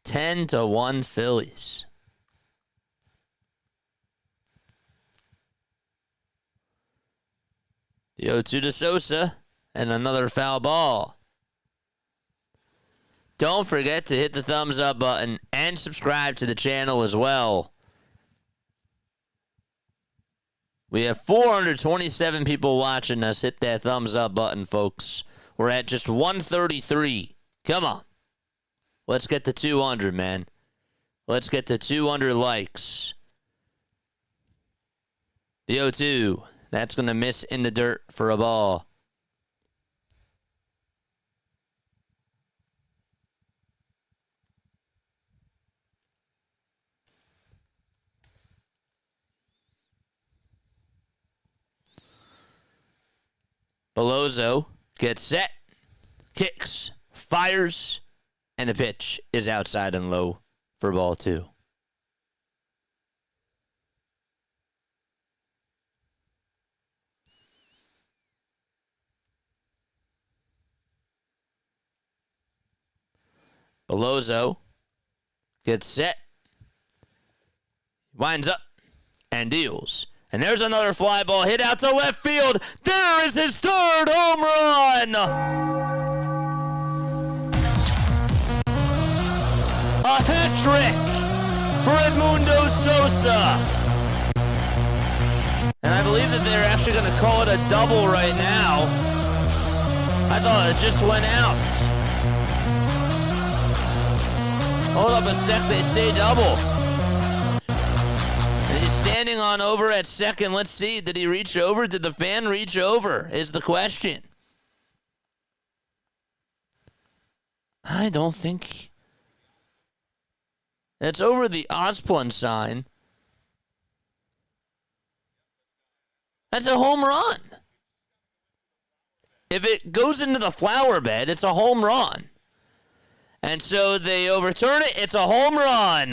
Ten to 1 Phillies. The 0-2 to Sosa, and another foul ball. Don't forget to hit the thumbs up button and subscribe to the channel as well. We have 427 people watching us. Hit that thumbs up button, folks. We're at just 133. Come on. Let's get to 200, man. Let's get to 200 likes. The 0-2. That's going to miss in the dirt for a ball. Bellozo gets set, kicks, fires, and the pitch is outside and low for ball 2. Bellozo gets set, winds up, and deals. And there's another fly ball hit out to left field. There is his 3rd home run. A hat trick for Edmundo Sosa. And I believe that they're actually going to call it a double right now. I thought it just went out. Hold up a sec, they say double. And he's standing on over at second. Let's see, did he reach over? Did the fan reach over is the question. I don't think. It's over the Osplund sign. That's a home run. If it goes into the flower bed, it's a home run. And so they overturn it. It's a home run.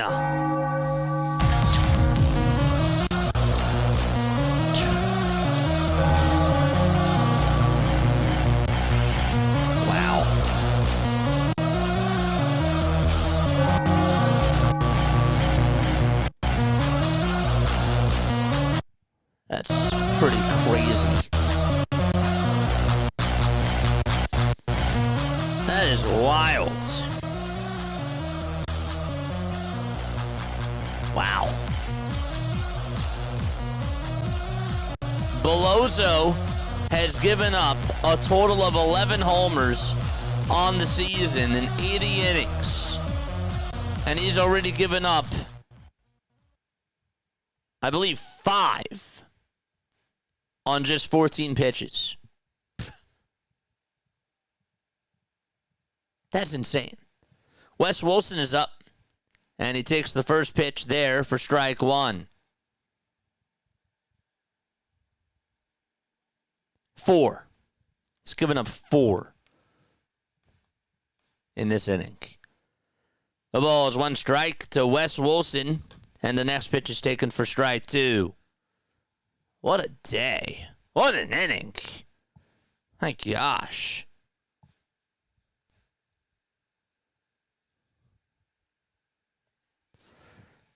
Wow. That's pretty crazy. That is wild. Wow. Belloso has given up a total of 11 homers on the season in 80 innings. And he's already given up, I believe, 5 on just 14 pitches. That's insane. Wes Wilson is up, and he takes the first pitch there for strike one. 4. He's given up 4 in this inning. The ball is 1 strike to Wes Wilson, and the next pitch is taken for strike 2. What a day. What an inning. My gosh.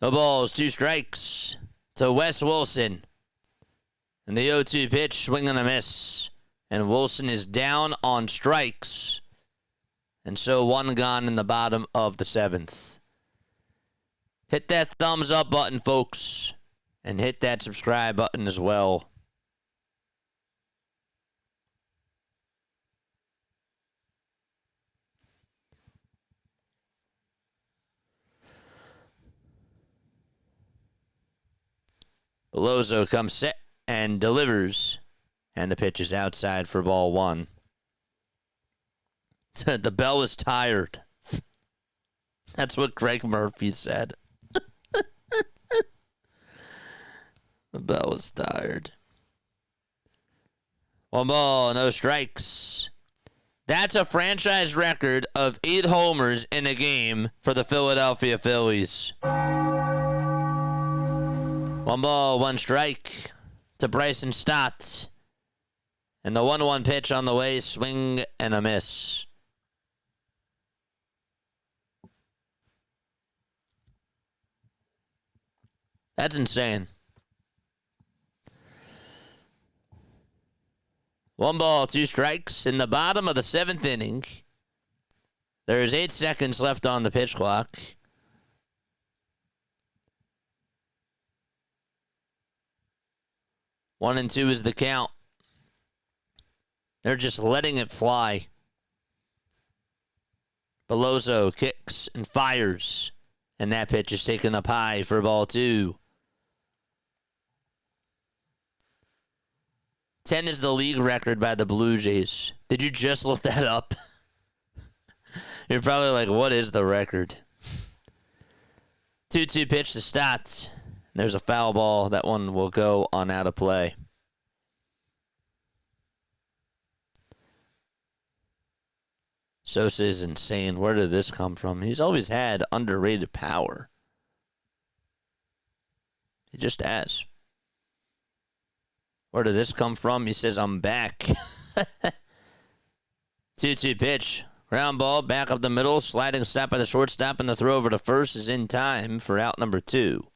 The ball is 2 strikes to Wes Wilson. And the 0-2 pitch, swing and a miss. And Wilson is down on strikes. And so 1 gone in the bottom of the 7th. Hit that thumbs up button, folks. And hit that subscribe button as well. Belloso comes set and delivers. And the pitch is outside for ball 1. The bell is tired. That's what Greg Murphy said. The bell is tired. 1 ball, no strikes. That's a franchise record of 8 homers in a game for the Philadelphia Phillies. 1 ball, 1 strike to Bryson Stott. And the 1-1 pitch on the way, swing and a miss. That's insane. 1 ball, 2 strikes in the bottom of the 7th inning. There's 8 seconds left on the pitch clock. One and 2 is the count. They're just letting it fly. Belloso kicks and fires. And that pitch is taken up high for ball 2. 10 is the league record by the Blue Jays. Did you just look that up? You're probably like, what is the record? 2-2 pitch to Stott. There's a foul ball. That one will go on out of play. Sosa is insane. Where did this come from? He's always had underrated power. He just has. Where did this come from? He says, I'm back. 2-2 pitch. Ground ball, back up the middle. Sliding stop by the shortstop, and the throw over to first is in time for out number 2.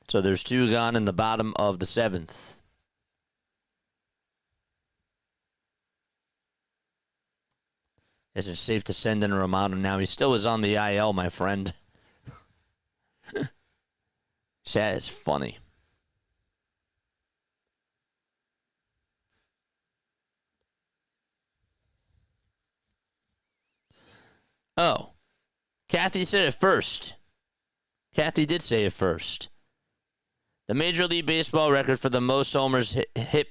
So there's 2 gone in the bottom of the 7th. Is it safe to send in Romano now? He still is on the IL, my friend. That is funny. Oh. Kathy said it first. Kathy did say it first. The Major League Baseball record for the most homers hit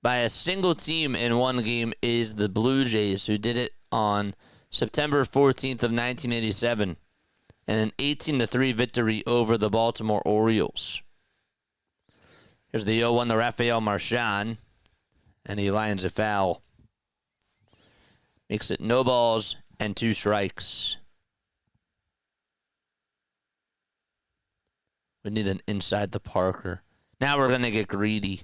by a single team in one game is the Blue Jays, who did it on September 14th of 1987 in an 18-3 victory over the Baltimore Orioles. Here's the 0-1 to Rafael Marchand, and he lines a foul. Makes it no balls and 2 strikes. We need an inside the Parker. Now we're going to get greedy.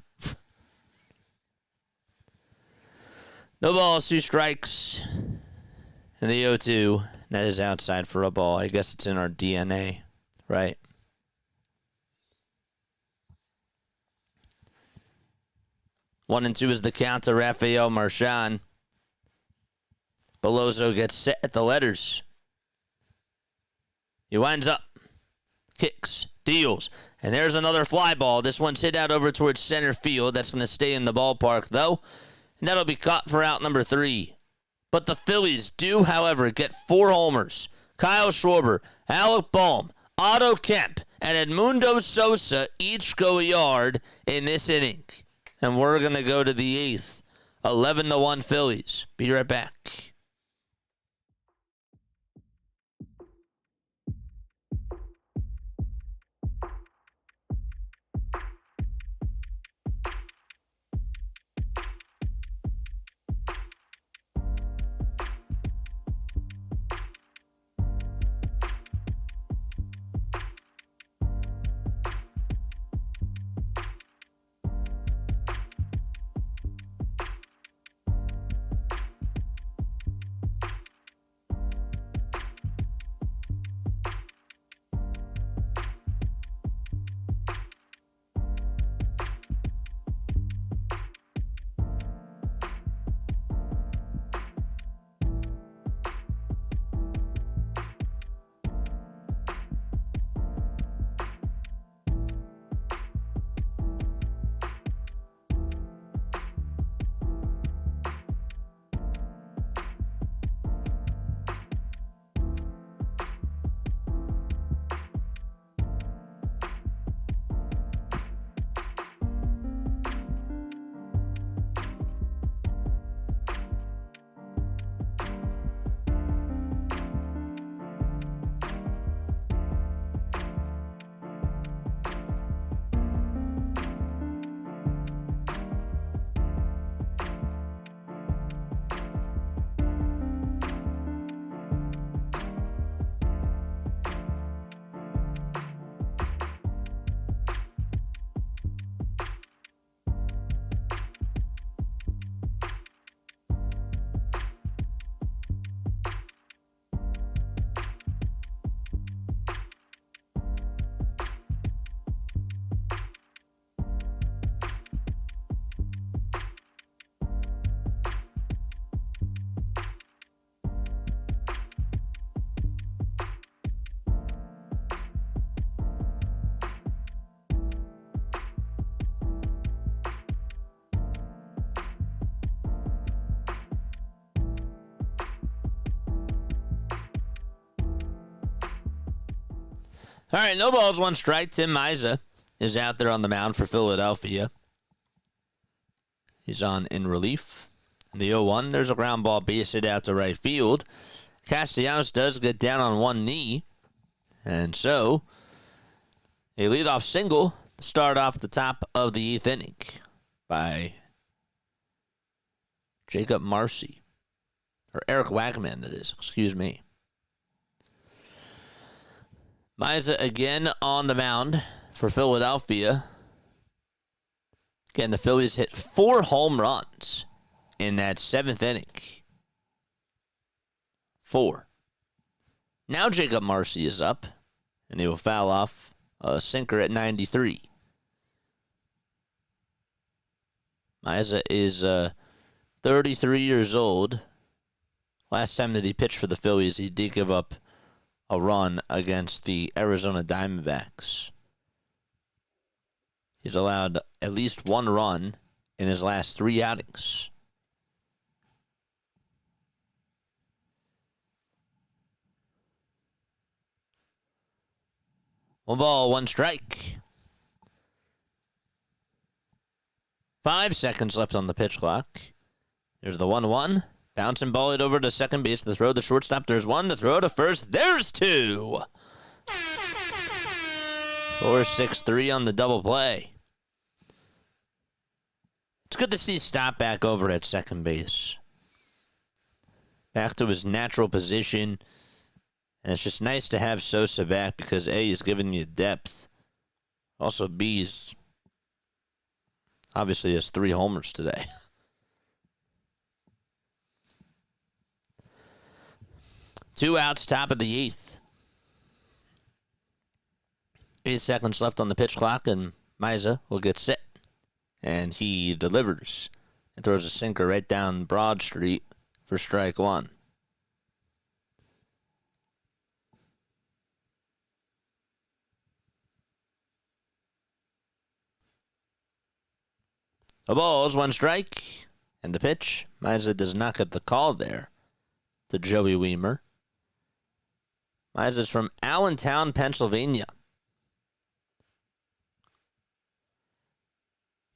No balls, 2 strikes. And the 0-2. That is outside for a ball. I guess it's in our DNA, right? One and 2 is the count to Rafael Marchand. Belloso gets set at the letters. He winds up, kicks, deals, and there's another fly ball. This one's hit out over towards center field. That's going to stay in the ballpark, though, and that'll be caught for out number 3. But the Phillies do, however, get 4 homers. Kyle Schwarber, Alec Bohm, Otto Kemp, and Edmundo Sosa each go a yard in this inning. And we're going to go to the 8th. 11-1 Phillies. Be right back. All right, no balls, 1 strike. Tim Maiza is out there on the mound for Philadelphia. He's on in relief. In the 0-1, there's a ground ball base hit out to right field. Castellanos does get down on 1 knee. And so, a leadoff single to start off the top of the 8th inning by Jacob Marcy. Or Eric Wagman, that is. Excuse me. Maiza again on the mound for Philadelphia. Again, the Phillies hit 4 home runs in that 7th inning. 4. Now Jacob Marcy is up, and he will foul off a sinker at 93. Maiza is 33 years old. Last time that he pitched for the Phillies, he did give up a run against the Arizona Diamondbacks. He's allowed at least 1 run in his last 3 outings. One ball, 1 strike. 5 seconds left on the pitch clock. There's the 1-1. Bouncing ball it over to second base. The throw to shortstop. There's 1. The throw to first. There's 2. 4-6-3 on the double play. It's good to see Stott back over at second base. Back to his natural position. And it's just nice to have Sosa back because A, he's giving you depth. Also, B, he's obviously has 3 homers today. Two outs, top of the 8th. 8 seconds left on the pitch clock, and Miza will get set. And he delivers and throws a sinker right down Broad Street for strike 1. A ball's 1 strike. And the pitch. Miza does not get the call there to Joey Weimer. Miza's from Allentown, Pennsylvania.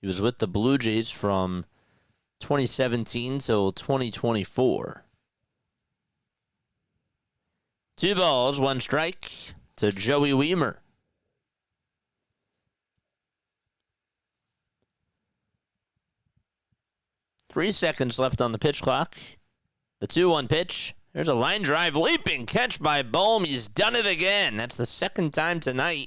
He was with the Blue Jays from 2017 till 2024. 2 balls, 1 strike to Joey Weimer. Three seconds left on the pitch clock. The 2-1 pitch. There's a line drive leaping catch by Bohm. He's done it again. That's the second time tonight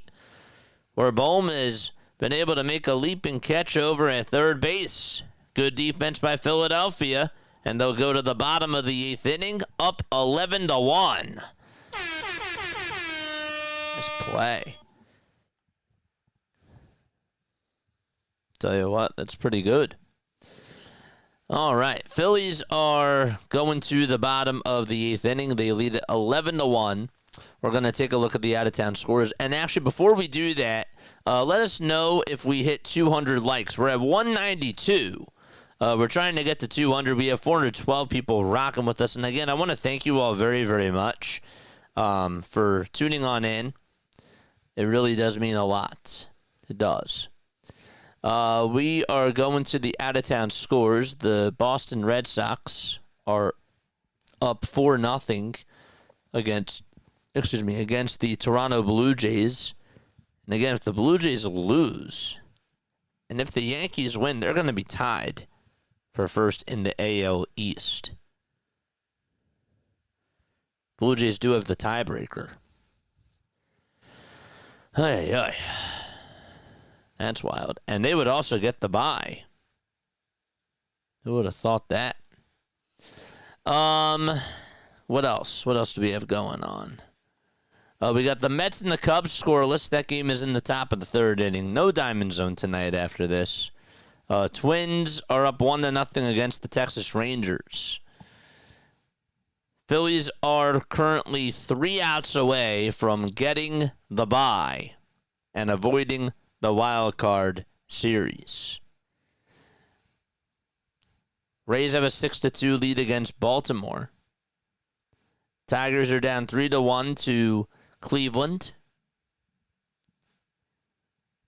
where Bohm has been able to make a leaping catch over at third base. Good defense by Philadelphia, and they'll go to the bottom of the 8th inning, up 11-1. Nice play. Tell you what, that's pretty good. All right, Phillies are going to the bottom of the 8th inning. They lead it 11-1. We're going to take a look at the out-of-town scores. And actually, before we do that, let us know if we hit 200 likes. We're at 192. We're trying to get to 200. We have 412 people rocking with us. And again, I want to thank you all very, very much for tuning on in. It really does mean a lot. It does. We are going to the out-of-town scores. The Boston Red Sox are up 4-0 against the Toronto Blue Jays. And again, if the Blue Jays lose, and if the Yankees win, they're going to be tied for first in the AL East. Blue Jays do have the tiebreaker. Hey, hey. That's wild. And they would also get the bye. Who would have thought that? What else? What else do we have going on? We got the Mets and the Cubs scoreless. That game is in the top of the 3rd inning. No Diamond Zone tonight after this. Twins are up 1-0 against the Texas Rangers. Phillies are currently 3 outs away from getting the bye and avoiding the wild card series. Rays have a 6-2 lead against Baltimore. Tigers are down 3-1 to Cleveland.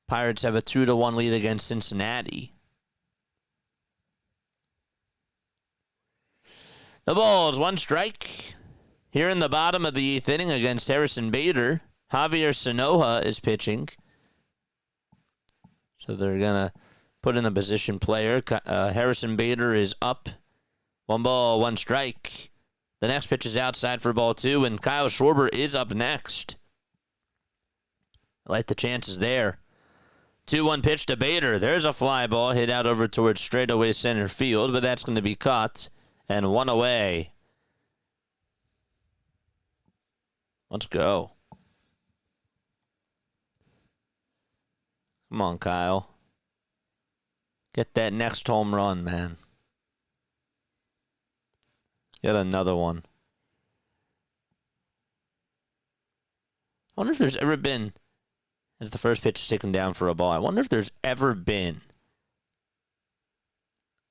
Pirates have a 2-1 lead against Cincinnati. The ball's 1 strike. Here in the bottom of the 8th inning against Harrison Bader, Javier Sanoja is pitching. So they're going to put in a position player. Harrison Bader is up. 1 ball, 1 strike. The next pitch is outside for ball 2, and Kyle Schwarber is up next. I like the chances there. 2-1 pitch to Bader. There's a fly ball hit out over towards straightaway center field, but that's going to be caught and 1 away. Let's go. Come on, Kyle. Get that next home run, man. Get another one. I wonder if there's ever been, as the first pitch is taken down for a ball, I wonder if there's ever been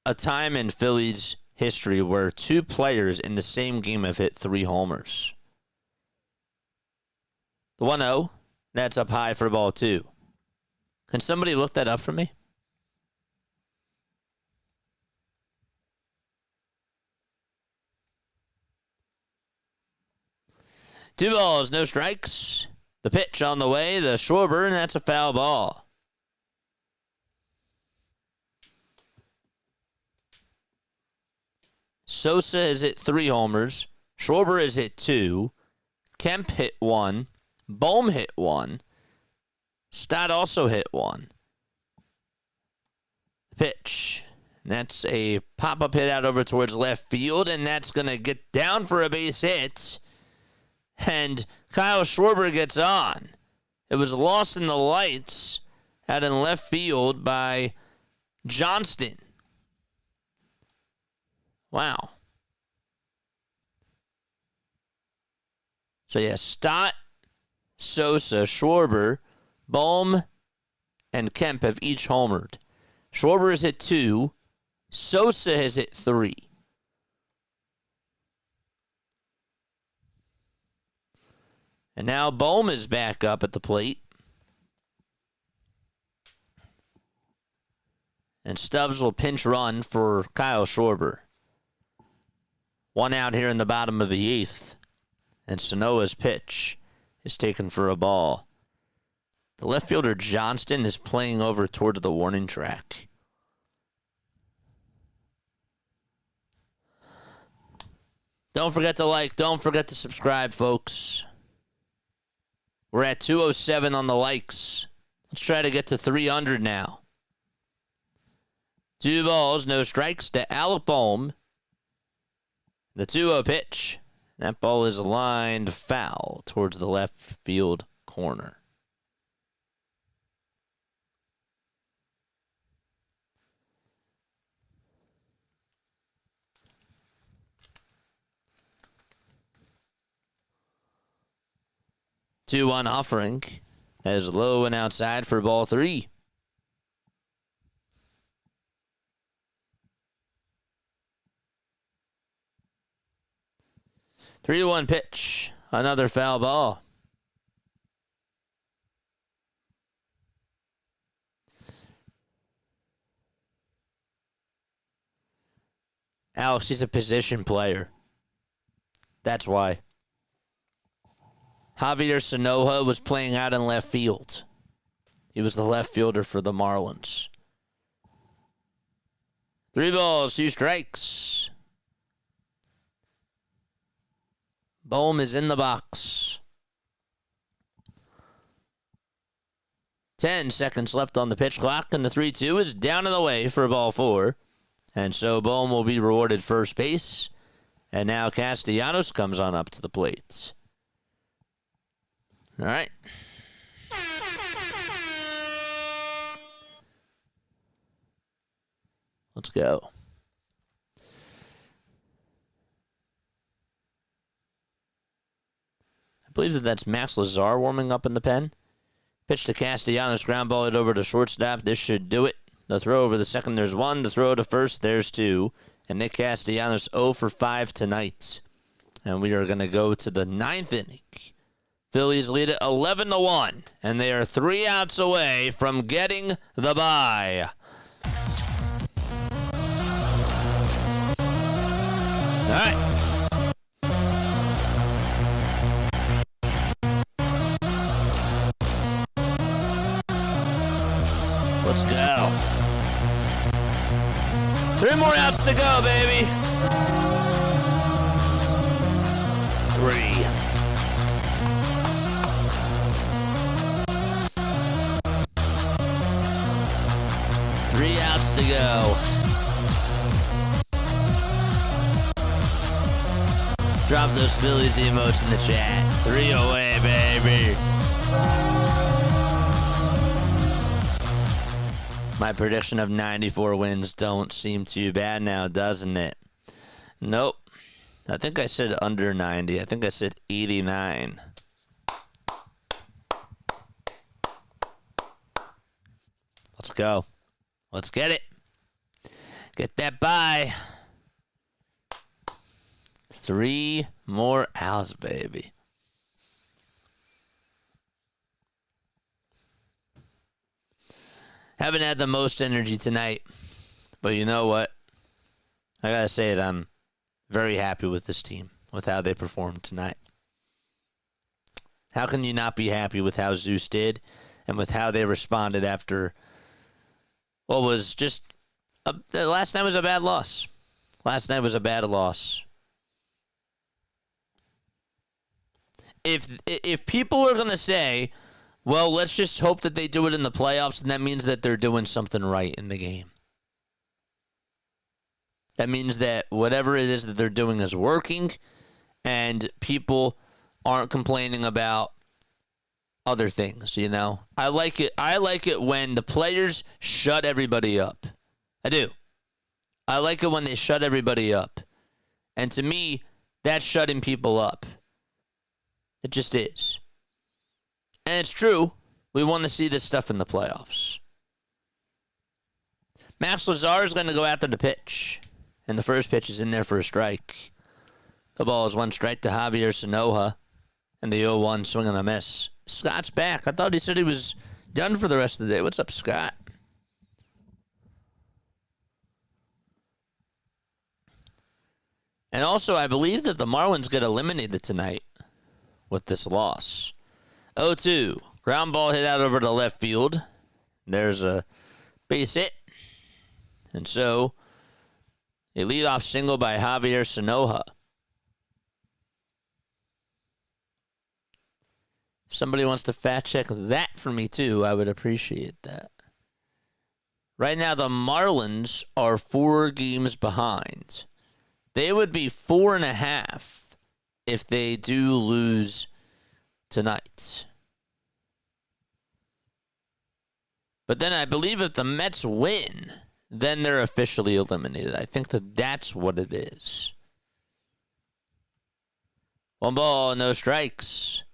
a time in Phillies history where 2 players in the same game have hit 3 homers. The 1-0, that's up high for ball 2. Can somebody look that up for me? Two balls, no strikes. The pitch on the way, the Schwarber, and that's a foul ball. Sosa has hit 3 homers. Schwarber has hit 2. Kemp hit 1. Bohm hit 1. Stott also hit 1. Pitch. And that's a pop-up hit out over towards left field, and that's going to get down for a base hit. And Kyle Schwarber gets on. It was lost in the lights out in left field by Johnston. Wow. So, yeah, Stott, Sosa, Schwarber, Bohm, and Kemp have each homered. Schwarber has hit 2. Sosa has hit 3. And now Bohm is back up at the plate. And Stubbs will pinch run for Kyle Schwarber. 1 out here in the bottom of the 8th. And Sanoa's pitch is taken for a ball. The left fielder Johnston is playing over towards the warning track. Don't forget to like. Don't forget to subscribe, folks. We're at 207 on the likes. Let's try to get to 300 now. 2 balls, no strikes to Alec Bohm. The 2-0 pitch. That ball is lined foul towards the left field corner. Two-one offering as low and outside for ball 3. Three-one pitch. Another foul ball. Alex, he's a position player. That's why. Javier Sanoja was playing out in left field. He was the left fielder for the Marlins. 3 balls, 2 strikes. Bohm is in the box. 10 seconds left on the pitch clock, and the 3-2 is down and away for ball 4. And so Bohm will be rewarded first base. And now Castellanos comes on up to the plate. All right. Let's go. I believe that's Max Lazar warming up in the pen. Pitch to Castellanos, ground ball it over to shortstop. This should do it. The throw over the second, there's 1. The throw to first, there's 2. And Nick Castellanos 0 for 5 tonight. And we are going to go to the 9th inning. Phillies lead it 11-1, and they are 3 outs away from getting the bye. All right. Let's go. 3 more outs to go, baby. 3. Three outs to go. Drop those Phillies emotes in the chat. 3 away, baby. My prediction of 94 wins don't seem too bad now, doesn't it? Nope. I think I said under 90. I think I said 89. Let's go. Let's get it. Get that bye. 3 more outs, baby. Haven't had the most energy tonight, but you know what? I gotta say it, I'm very happy with this team, with how they performed tonight. How can you not be happy with how Zeus did and with how they responded after what was just the last night was a bad loss. Last night was a bad loss. If people are going to say, well, let's just hope that they do it in the playoffs, and that means that they're doing something right in the game. That means that whatever it is that they're doing is working, and people aren't complaining about other things, you know? I like it when the players shut everybody up. I do. I like it when they shut everybody up. And to me, that's shutting people up. It just is. And it's true. We want to see this stuff in the playoffs. Max Lazar is going to go after the pitch. And the first pitch is in there for a strike. The ball is one strike to Javier Sanoja. And the 0-1 swing and a miss. Scott's back. I thought he said he was done for the rest of the day. What's up, Scott? And also, I believe that the Marlins get eliminated tonight with this loss. 0-2. Ground ball hit out over to left field. There's a base hit. And so, a leadoff single by Javier Sanoja. If somebody wants to fact check that for me too, I would appreciate that. Right now, the Marlins are 4 games behind. They would be 4.5 if they do lose tonight. But then I believe if the Mets win, then they're officially eliminated. I think that that's what it is. 1 ball, no strikes.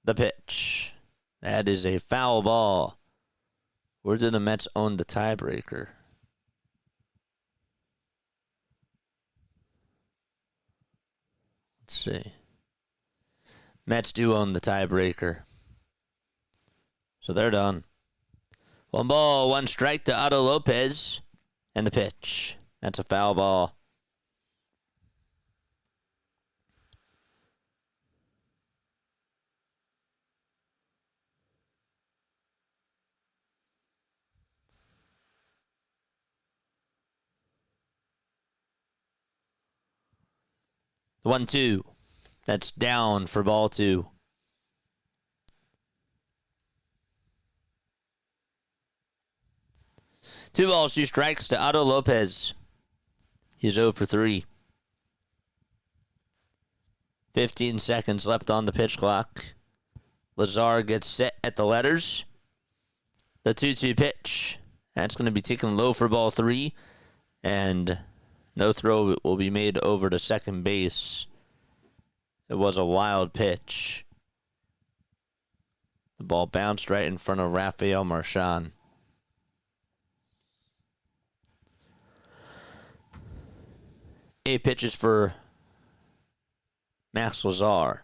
The pitch. That is a foul ball. Where did the Mets own the tiebreaker? Let's see. Mets do own the tiebreaker. So they're done. 1 ball, 1 strike to Otto Lopez. And the pitch. That's a foul ball. The 1-2. That's down for ball 2. Two balls, 2 strikes to Otto Lopez. He's 0 for 3. 15 seconds left on the pitch clock. Lazar gets set at the letters. The 2-2 pitch. That's going to be taken low for ball 3. And no throw will be made over to second base. It was a wild pitch. The ball bounced right in front of Rafael Marchand. Eight pitches for Max Lazar.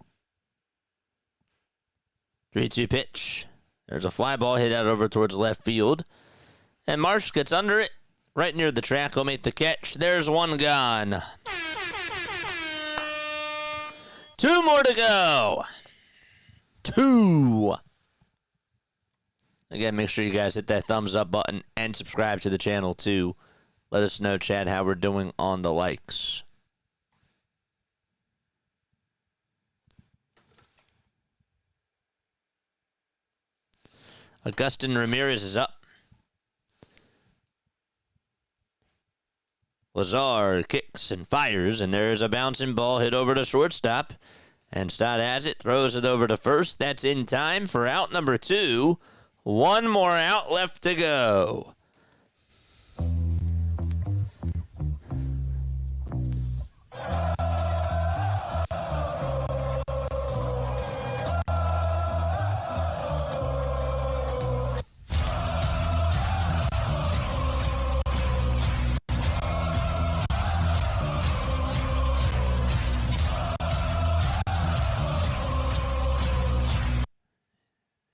3-2 pitch. There's a fly ball hit out over towards left field. And Marsh gets under it. Right near the track. He'll make the catch. There's 1 gone. 2 more to go. 2. Again, make sure you guys hit that thumbs up button and subscribe to the channel too. Let us know, Chad, how we're doing on the likes. Agustin Ramirez is up. Lazar kicks and fires, and there's a bouncing ball hit over to shortstop. And Stott has it, throws it over to first. That's in time for out number 2. 1 more out left to go.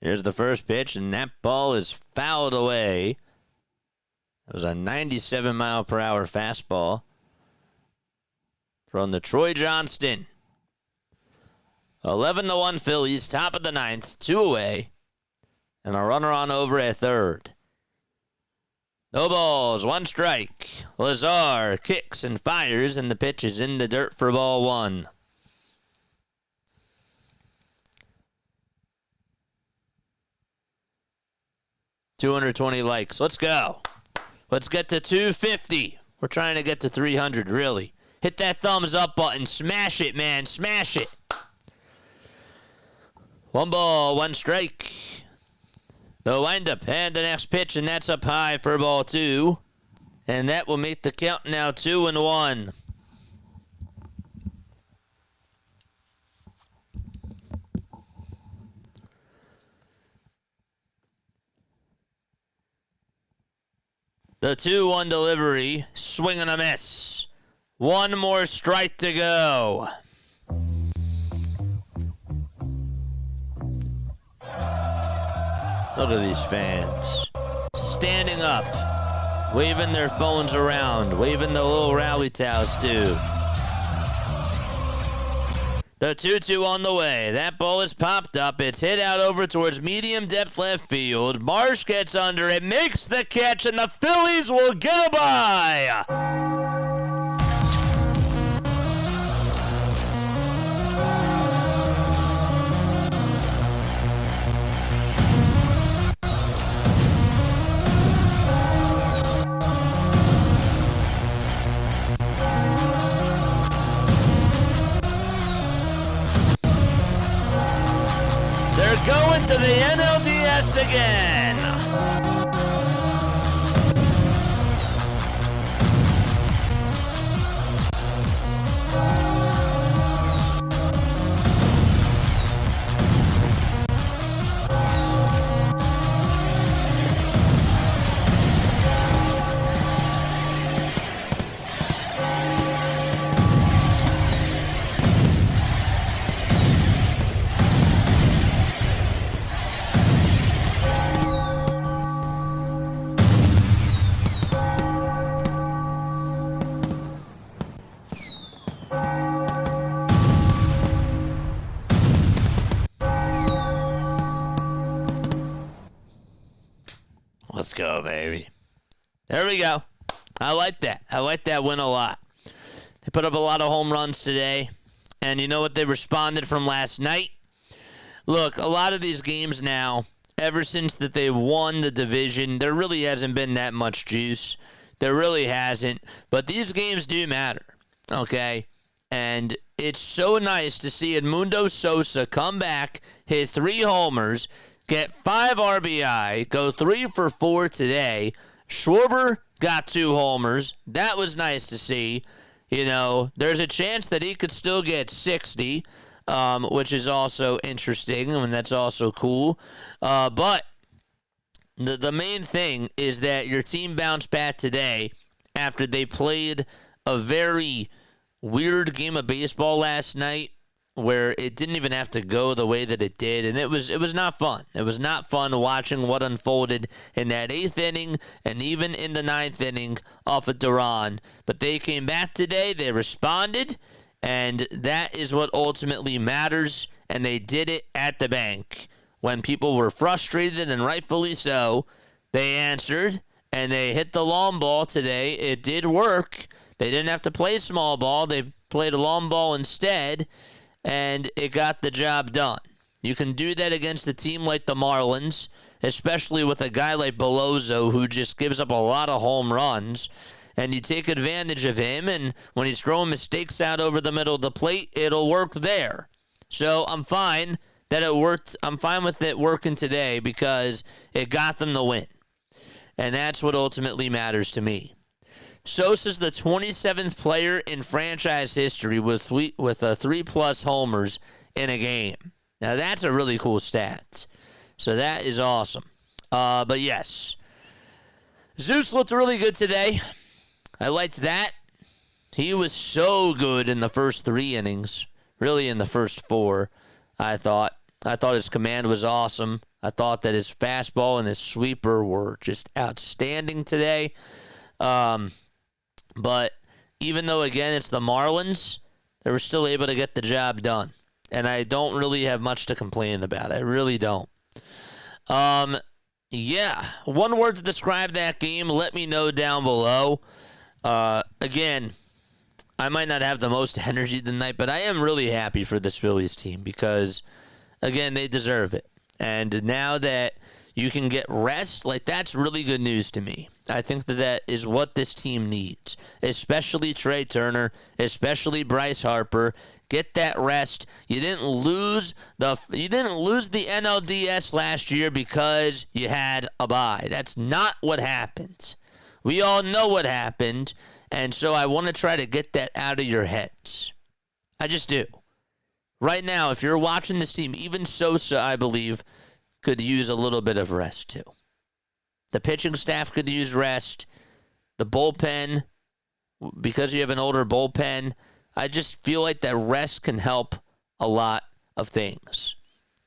Here's the first pitch, and that ball is fouled away. It was a 97-mile-per-hour fastball from the Troy Johnston. 11-1 Phillies, top of the 9th, 2 away, and a runner on over at third. No balls, 1 strike. Lazar kicks and fires, and the pitch is in the dirt for ball 1. $220 likes. Let's go. Let's get to 250. We're trying to get to 300, really. Hit that thumbs up button. Smash it, man. Smash it. 1 ball, 1 strike. The windup and the next pitch, and that's up high for ball 2. And that will make the count now 2-1. The 2-1 delivery, swing and a miss. 1 more strike to go. Look at these fans. Standing up, waving their phones around, waving the little rally towels too. The 2-2 on the way. That ball is popped up. It's hit out over towards medium depth left field. Marsh gets under it, makes the catch, and the Phillies will get a bye. Going to the NLDS again. Let's go, baby. There we go. I like that. I like that win a lot. They put up a lot of home runs today. And you know what they responded from last night? Look, a lot of these games now, ever since that they won the division, there really hasn't been that much juice. There really hasn't. But these games do matter, okay? And it's so nice to see Edmundo Sosa come back, hit 3 homers, get 5 RBI, go 3 for 4 today. Schwarber got 2 homers. That was nice to see. You know, there's a chance that he could still get 60, which is also interesting, and that's also cool. But the main thing is that your team bounced back today after they played a very weird game of baseball last night where it didn't even have to go the way that it did, and it was not fun. It was not fun watching what unfolded in that 8th inning and even in the 9th inning off of Duran. But they came back today, they responded, and that is what ultimately matters, and they did it at the bank. When people were frustrated, and rightfully so, they answered, and they hit the long ball today. It did work. They didn't have to play small ball. They played a long ball instead, and it got the job done. You can do that against a team like the Marlins, especially with a guy like Belloso who just gives up a lot of home runs, and you take advantage of him, and when he's throwing mistakes out over the middle of the plate, it'll work there. So I'm fine that it worked. I'm fine with it working today because it got them the win, and that's what ultimately matters to me. Sosa's the 27th player in franchise history with 3+ homers in a game. Now, that's a really cool stat. So that is awesome. But yes, Zeus looked really good today. I liked that. He was so good in the first 3 innings, really in the first 4, I thought. I thought his command was awesome. I thought that his fastball and his sweeper were just outstanding today. But even though, again, it's the Marlins, they were still able to get the job done. And I don't really have much to complain about. I really don't. Yeah, one word to describe that game. Let me know down below. Again, I might not have the most energy tonight, but I am really happy for this Phillies team because, again, they deserve it. And now that you can get rest, like, that's really good news to me. I think that is what this team needs, especially Trey Turner, especially Bryce Harper. Get that rest. You didn't lose the NLDS last year because you had a bye. That's not what happened. We all know what happened, and so I want to try to get that out of your heads. I just do. Right now, if you're watching this team, even Sosa, I believe, could use a little bit of rest too. The pitching staff could use rest. The bullpen, because you have an older bullpen, I just feel like that rest can help a lot of things.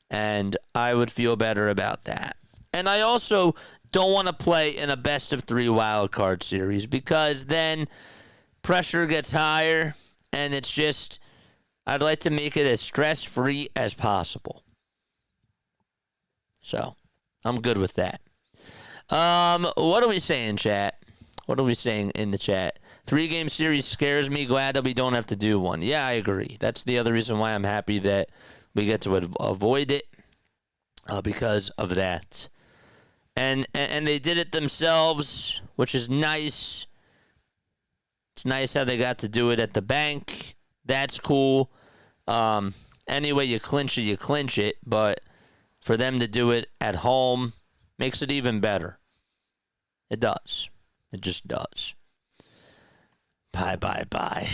And I would feel better about that. And I also don't want to play in a best-of-3 wild card series because then pressure gets higher, and it's just, I'd like to make it as stress-free as possible. So, I'm good with that. What are we saying, chat? What are we saying in the chat? 3-game series scares me. Glad that we don't have to do one. Yeah, I agree. That's the other reason why I'm happy that we get to avoid it because of that. And they did it themselves, which is nice. It's nice how they got to do it at the bank. That's cool. Anyway, you clinch it. But for them to do it at home makes it even better. It does. It just does. Bye.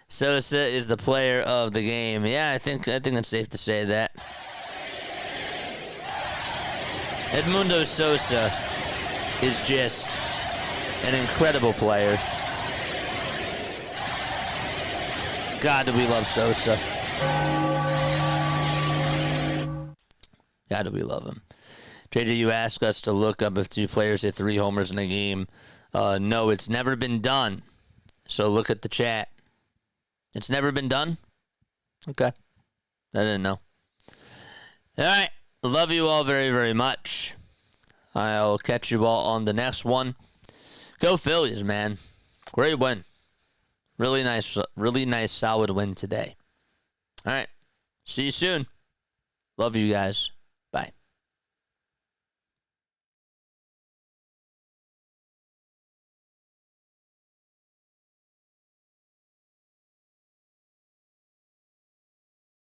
Sosa is the player of the game. Yeah, I think it's safe to say that. Edmundo Sosa is just an incredible player. God, do we love Sosa. God, do we love him. JJ, you asked us to look up if 2 players hit 3 homers in a game. No, it's never been done. So look at the chat. It's never been done? Okay. I didn't know. All right. Love you all very, very much. I'll catch you all on the next one. Go Phillies, man. Great win. Really nice, solid win today. All right. See you soon. Love you guys. Bye.